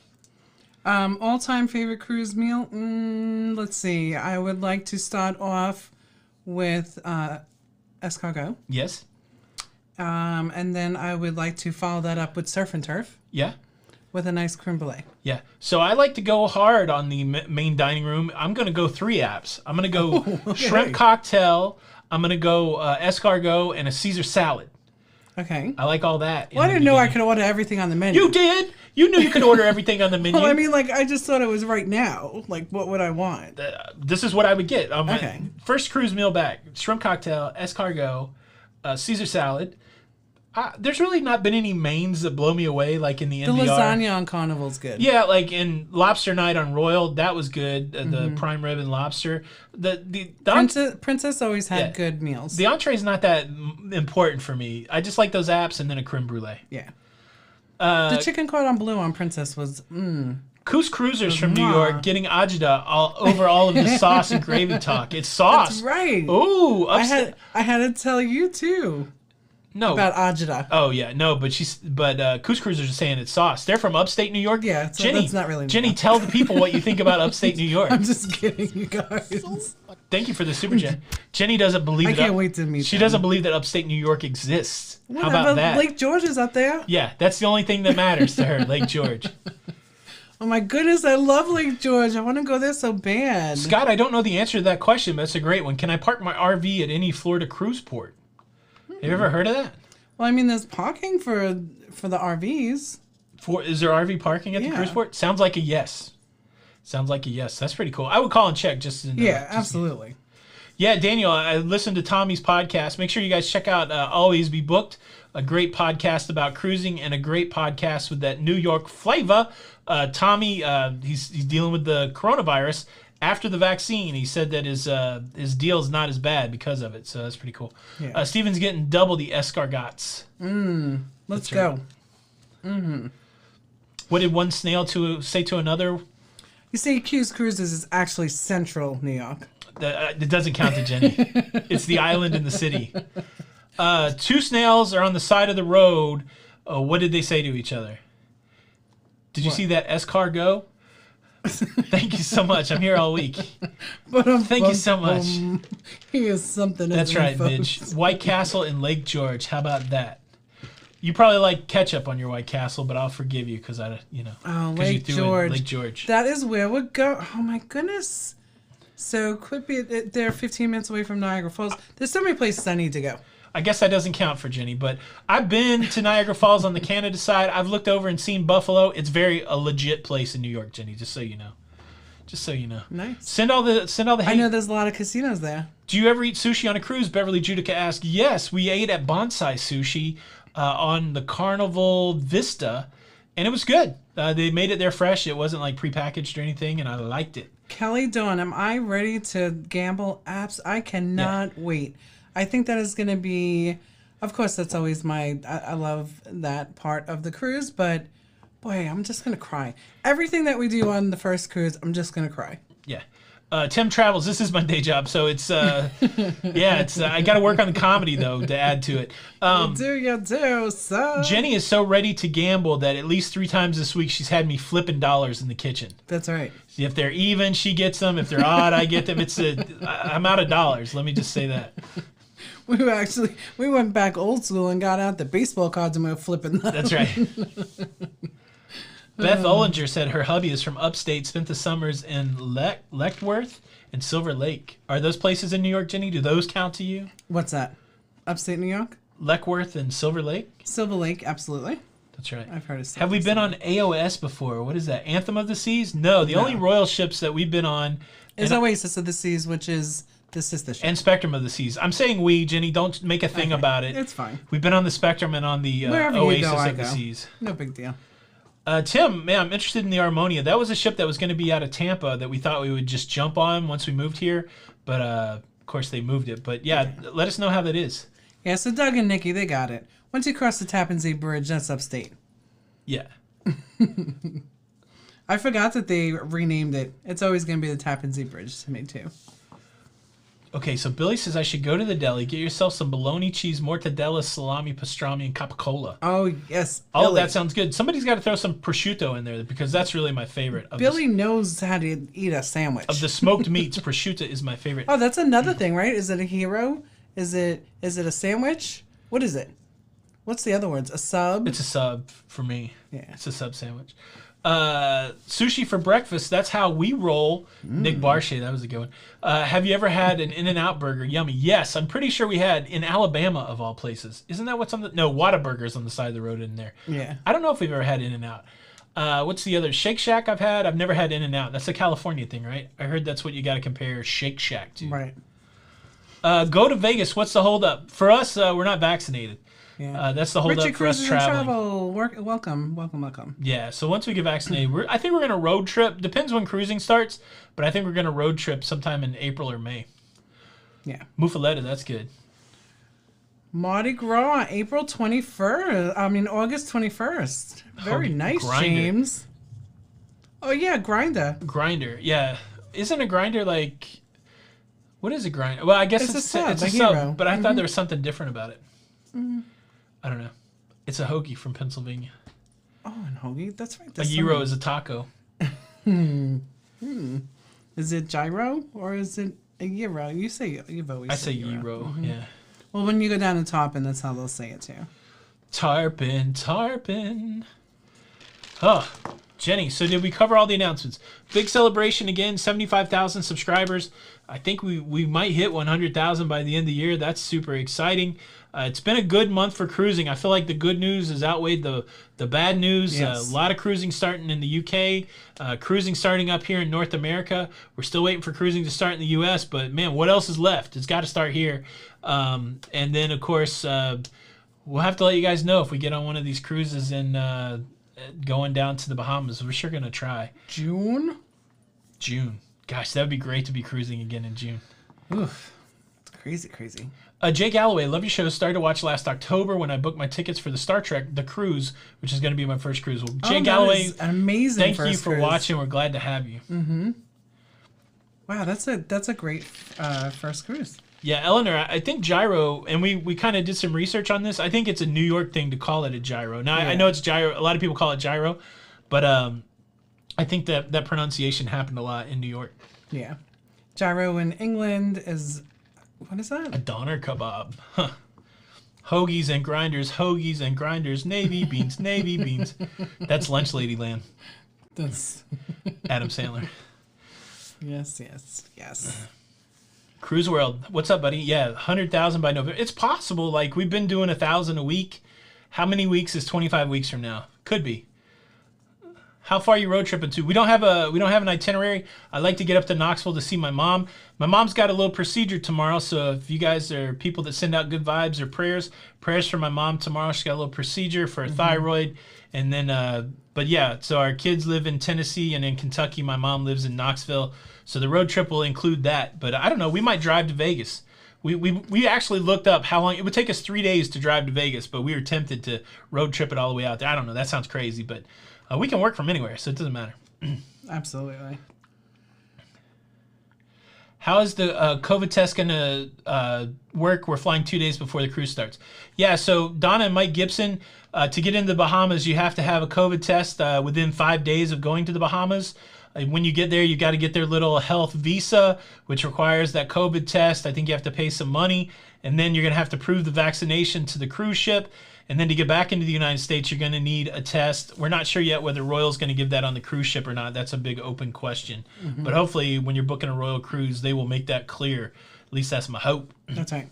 All-time favorite cruise meal? Let's see. I would like to start off with escargot. Yes. And then I would like to follow that up with surf and turf Yeah. with a nice creme brulee. Yeah. So I like to go hard on the main dining room. I'm going to go 3 apps. I'm going to go Okay. shrimp cocktail. I'm going to go escargot and a Caesar salad. Okay. I like all that. Well, I didn't know I could order everything on the menu. You did. You knew you could order everything on the menu. Well, I mean, like, I just thought it was right now. Like, what would I want? This is what I would get. Okay. First cruise meal back: shrimp cocktail, escargot, Caesar salad. There's really not been any mains that blow me away, like in the The NVR. lasagna on Carnival's good. Yeah, like in Lobster Night on Royal, that was good. The prime rib and lobster. The Princess always had Yeah. good meals. the entree's not that important for me. I just like those apps and then a creme brulee. Yeah. The chicken cordon bleu on Princess was, Coos Cruisers from New York getting ajita over all of the sauce and gravy talk. It's sauce. That's right. Ooh, I had to tell you too no. about ajita. Oh yeah, no, but Coos Cruisers are saying it's sauce. They're from upstate New York. Yeah, so Jenny, that's not really Jenny, new. tell the people what you think about upstate New York. I'm just kidding, you guys. Thank you for the super chat. Jenny doesn't believe I that. can't wait to meet She them. doesn't believe that upstate New York exists. How Whatever, about that? Lake George is up there. Yeah, that's the only thing that matters to her, Lake George. Oh my goodness, I love Lake George. I want to go there so bad. Scott, I don't know the answer to that question, but it's a great one. Can I park my RV at any Florida cruise port? Have you ever heard of that? Well, I mean, there's parking for the RVs. Is there RV parking at the Yeah. cruise port? Sounds like a yes. Sounds like a yes. That's pretty cool. I would call and check just to know. Yeah, Just- absolutely. Yeah, Daniel, I listened to Tommy's podcast. Make sure you guys check out Always Be Booked, a great podcast about cruising and a great podcast with that New York flavor. Tommy, he's dealing with the coronavirus. After the vaccine, he said that his deal is not as bad because of it. So that's pretty cool. Yeah. Steven's getting double the escargots. Let's That's go. right. What did one snail say to another? You see, Q's Cruises is actually central New York. It doesn't count to Jenny. It's the island in the city. 2 snails are on the side of the road. What did they say to each other? Did you see that escargot? Thank you so much. I'm here all week. Thank you so much. He is something. That's isn't he, right, Midge. folks? White Castle in Lake George. How about that? You probably like ketchup on your White Castle, but I'll forgive you because Oh, 'cause you Lake threw in George. Lake George. That is where we're going. Oh my goodness. So could be they're 15 minutes away from Niagara Falls. There's so many places I need to go. I guess that doesn't count for Jenny, but I've been to Niagara Falls on the Canada side. I've looked over and seen Buffalo. It's a legit place in New York, Jenny, just so you know. Just so you know. Nice. Send all the hate. I know there's a lot of casinos there. Do you ever eat sushi on a cruise? Beverly Judica asked. Yes, we ate at Bonsai Sushi on the Carnival Vista, and it was good. They made it there fresh. It wasn't like prepackaged or anything, and I liked it. Kelly Dawn, am I ready to gamble? Apps? I cannot wait. I think that is going to be, of course, that's always I love that part of the cruise, but boy, I'm just going to cry. Everything that we do on the first cruise, I'm just going to cry. Yeah. Tim travels. This is my day job, so it's I got to work on the comedy though to add to it. You do. So Jenny is so ready to gamble that at least 3 times this week she's had me flipping dollars in the kitchen. That's right. If they're even, she gets them. If they're odd, I get them. I'm out of dollars. Let me just say that. We went back old school and got out the baseball cards and we were flipping them. That's right. Beth Ollinger said her hubby is from upstate, spent the summers in Leckworth and Silver Lake. Are those places in New York, Jenny? Do those count to you? What's that? Upstate New York? Leckworth and Silver Lake? Silver Lake, absolutely. That's right. I've heard of Have we been on AOS before? What is that? Anthem of the Seas? No, the only royal ships that we've been on is Oasis of the Seas, which is the sister ship. And Spectrum of the Seas. I'm saying we, Jenny. Don't make a thing about it. It's fine. We've been on the Spectrum and on the Oasis of the Seas. No big deal. Tim, man, I'm interested in the Harmonia. That was a ship that was going to be out of Tampa that we thought we would just jump on once we moved here. But, of course, they moved it. But, yeah, let us know how that is. Yeah, so Doug and Nikki, they got it. Once you cross the Tappan Zee Bridge, that's upstate. Yeah. I forgot that they renamed it. It's always going to be the Tappan Zee Bridge to me, too. Okay, so Billy says I should go to the deli, get yourself some bologna, cheese, mortadella, salami, pastrami, and capicola. Oh, yes. All of that sounds good. Somebody's got to throw some prosciutto in there because that's really my favorite. Billy knows how to eat a sandwich. Of the smoked meats, prosciutto is my favorite. Oh, that's another thing, right? Is it a hero? Is it a sandwich? What is it? What's the other words? A sub? It's a sub for me. Yeah. It's a sub sandwich. Sushi for breakfast. That's how we roll. Nick Barshay, that was a good one. Have you ever had an In-N-Out burger? Yummy. Yes, I'm pretty sure we had in Alabama of all places. Isn't that what's on the... No, Whataburger's on the side of the road in there. Yeah. I don't know if we've ever had In-N-Out. What's the other? Shake Shack I've had. I've never had In-N-Out. That's a California thing, right? I heard that's what you got to compare Shake Shack to. Right. Go to Vegas. What's the holdup? For us, we're not vaccinated. Yeah. That's the holdup for us traveling. Welcome. Yeah, so once we get vaccinated, I think we're going to road trip. Depends when cruising starts, but I think we're going to road trip sometime in April or May. Yeah. Muffaletta, that's good. Mardi Gras, April 21st. August 21st. Very nice, Grinder. James. Oh, yeah, Grinder. Grinder, yeah. Isn't a grinder like... What is a grinder? Well, I guess it's a sub, hero. But I thought there was something different about it. I don't know. It's a hoagie from Pennsylvania. Oh, an hoagie? That's right. A gyro is a taco. Is it gyro or is it a gyro? You say you've always. I say gyro. Yeah. Well, when you go down to Tarpon, that's how they'll say it too. Tarpon. Oh, Jenny. So did we cover all the announcements? Big celebration again. 75,000 subscribers. I think we might hit 100,000 by the end of the year. That's super exciting. It's been a good month for cruising. I feel like the good news has outweighed the bad news. Yes. A lot of cruising starting in the UK, cruising starting up here in North America. We're still waiting for cruising to start in the US, but man, what else is left? It's got to start here. And then, of course, we'll have to let you guys know if we get on one of these cruises and going down to the Bahamas. We're sure going to try. June. Gosh, that would be great to be cruising again in June. Oof. It's crazy. Jake Alloway, love your show. Started to watch last October when I booked my tickets for the Star Trek, The Cruise, which is going to be my first cruise. Well, Jake Alloway, an amazing. Thank you for watching. We're glad to have you. Mm-hmm. Wow, that's a great first cruise. Yeah, Eleanor, I think gyro, and we kind of did some research on this. I think it's a New York thing to call it a gyro. Now, I know it's gyro. A lot of people call it gyro, but I think that pronunciation happened a lot in New York. Yeah. Gyro in England is... What is that? A doner kebab. Huh. Hoagies and grinders, navy beans. That's Lunch Lady Land. That's Adam Sandler. Yes. Cruise World, what's up, buddy? Yeah, 100,000 by November. It's possible. Like, we've been doing 1,000 a week. How many weeks is 25 weeks from now? Could be. How far are you road tripping to? We don't have an itinerary. I like to get up to Knoxville to see my mom. My mom's got a little procedure tomorrow, so if you guys are people that send out good vibes or prayers for my mom tomorrow. She's got a little procedure for a thyroid, and then but yeah. So our kids live in Tennessee and in Kentucky. My mom lives in Knoxville, so the road trip will include that. But I don't know. We might drive to Vegas. We actually looked up how long it would take us 3 days to drive to Vegas, but we were tempted to road trip it all the way out there. I don't know. That sounds crazy, but we can work from anywhere, so it doesn't matter. Absolutely. How is the COVID test going to work? We're flying 2 days before the cruise starts. Yeah, so Donna and Mike Gibson, to get into the Bahamas, you have to have a COVID test within 5 days of going to the Bahamas. When you get there, you got to get their little health visa, which requires that COVID test. I think you have to pay some money, and then you're going to have to prove the vaccination to the cruise ship. And then to get back into the United States, you're going to need a test. We're not sure yet whether Royal's going to give that on the cruise ship or not. That's a big open question. But hopefully when you're booking a Royal cruise, they will make that clear. At least that's my hope. That's right.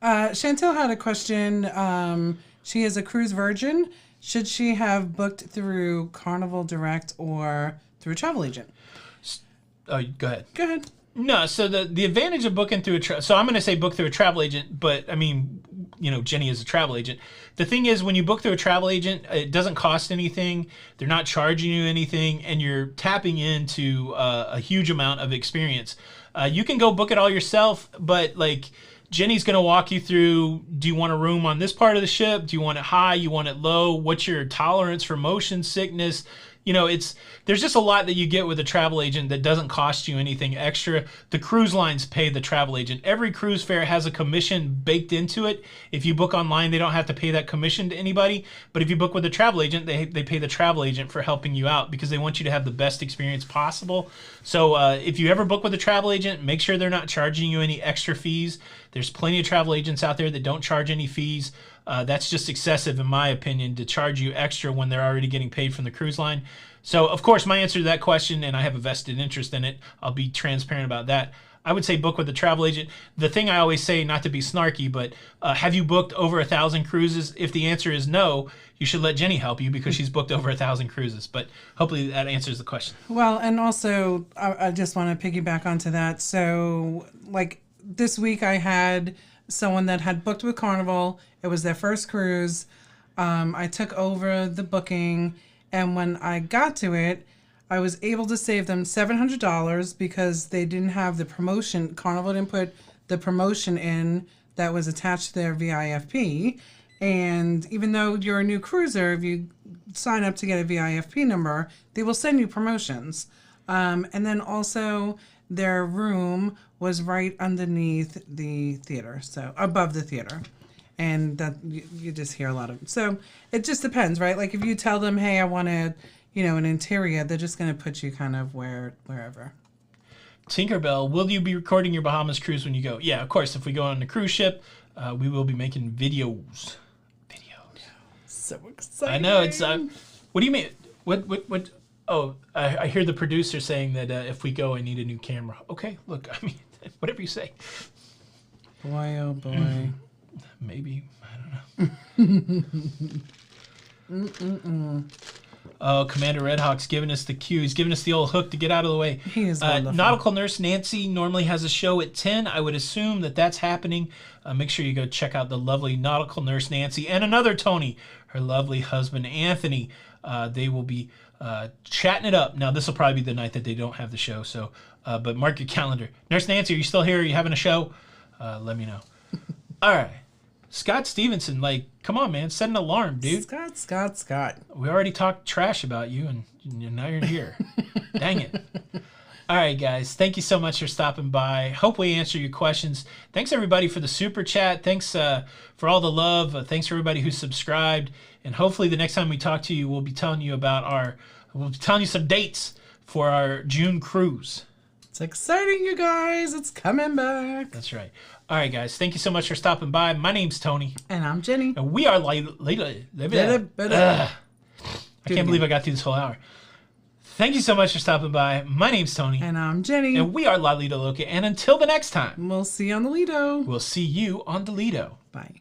Chantel had a question. She is a cruise virgin. Should she have booked through Carnival Direct or through a travel agent? Oh, go ahead. Go ahead. No, so the advantage of booking through so I'm going to say book through a travel agent, but I mean, Jenny is a travel agent. The thing is, when you book through a travel agent, it doesn't cost anything. They're not charging you anything, and you're tapping into a huge amount of experience. You can go book it all yourself, but like Jenny's going to walk you through, do you want a room on this part of the ship? Do you want it high? You want it low? What's your tolerance for motion sickness? There's just a lot that you get with a travel agent that doesn't cost you anything extra. The cruise lines pay the travel agent. Every cruise fare has a commission baked into it. If you book online, they don't have to pay that commission to anybody. But if you book with a travel agent, they pay the travel agent for helping you out because they want you to have the best experience possible. So if you ever book with a travel agent, make sure they're not charging you any extra fees. There's plenty of travel agents out there that don't charge any fees. That's just excessive, in my opinion, to charge you extra when they're already getting paid from the cruise line. So, of course, my answer to that question, and I have a vested interest in it, I'll be transparent about that. I would say book with a travel agent. The thing I always say, not to be snarky, but have you booked over 1,000 cruises? If the answer is no, you should let Jenny help you because she's booked over 1,000 cruises. But hopefully that answers the question. Well, and also, I just want to piggyback onto that. So, like, this week I had someone that had booked with Carnival. It was their first cruise. I took over the booking, and when I got to it, I was able to save them $700 because they didn't have the promotion. Carnival didn't put the promotion in that was attached to their VIFP. And even though you're a new cruiser, if you sign up to get a VIFP number, they will send you promotions. And then also their room was right underneath the theater, so above the theater. And that you just hear a lot of it. So it just depends, right? Like if you tell them, hey, I wanted, an interior, they're just going to put you kind of wherever. Tinkerbell, will you be recording your Bahamas cruise when you go? Yeah, of course. If we go on the cruise ship, we will be making videos. So exciting. I know. It's, what do you mean? What? Oh, I hear the producer saying that if we go, I need a new camera. Okay, look, I mean, whatever you say. Boy, oh boy. Maybe. I don't know. Oh, Commander Redhawk's giving us the cue. He's giving us the old hook to get out of the way. He is wonderful. Nautical Nurse Nancy normally has a show at 10. I would assume that that's happening. Make sure you go check out the lovely Nautical Nurse Nancy and another Tony, her lovely husband Anthony. They will be chatting it up. Now, this will probably be the night that they don't have the show. So, but mark your calendar. Nurse Nancy, are you still here? Are you having a show? Let me know. All right. Scott Stevenson, like, come on, man. Set an alarm, dude. Scott. We already talked trash about you, and now you're here. Dang it. All right, guys. Thank you so much for stopping by. Hope we answer your questions. Thanks, everybody, for the super chat. Thanks for all the love. Thanks for everybody who subscribed. And hopefully the next time we talk to you, we'll be telling you some dates for our June cruise. It's exciting, you guys. It's coming back. That's right. All right, guys. Thank you so much for stopping by. My name's Tony. And I'm Jenny. And we are I can't believe I got through this whole hour. Thank you so much for stopping by. My name's Tony. And I'm Jenny. And we are Lido Loca. And until the next time, we'll see you on the Lido. We'll see you on the Lido. Bye.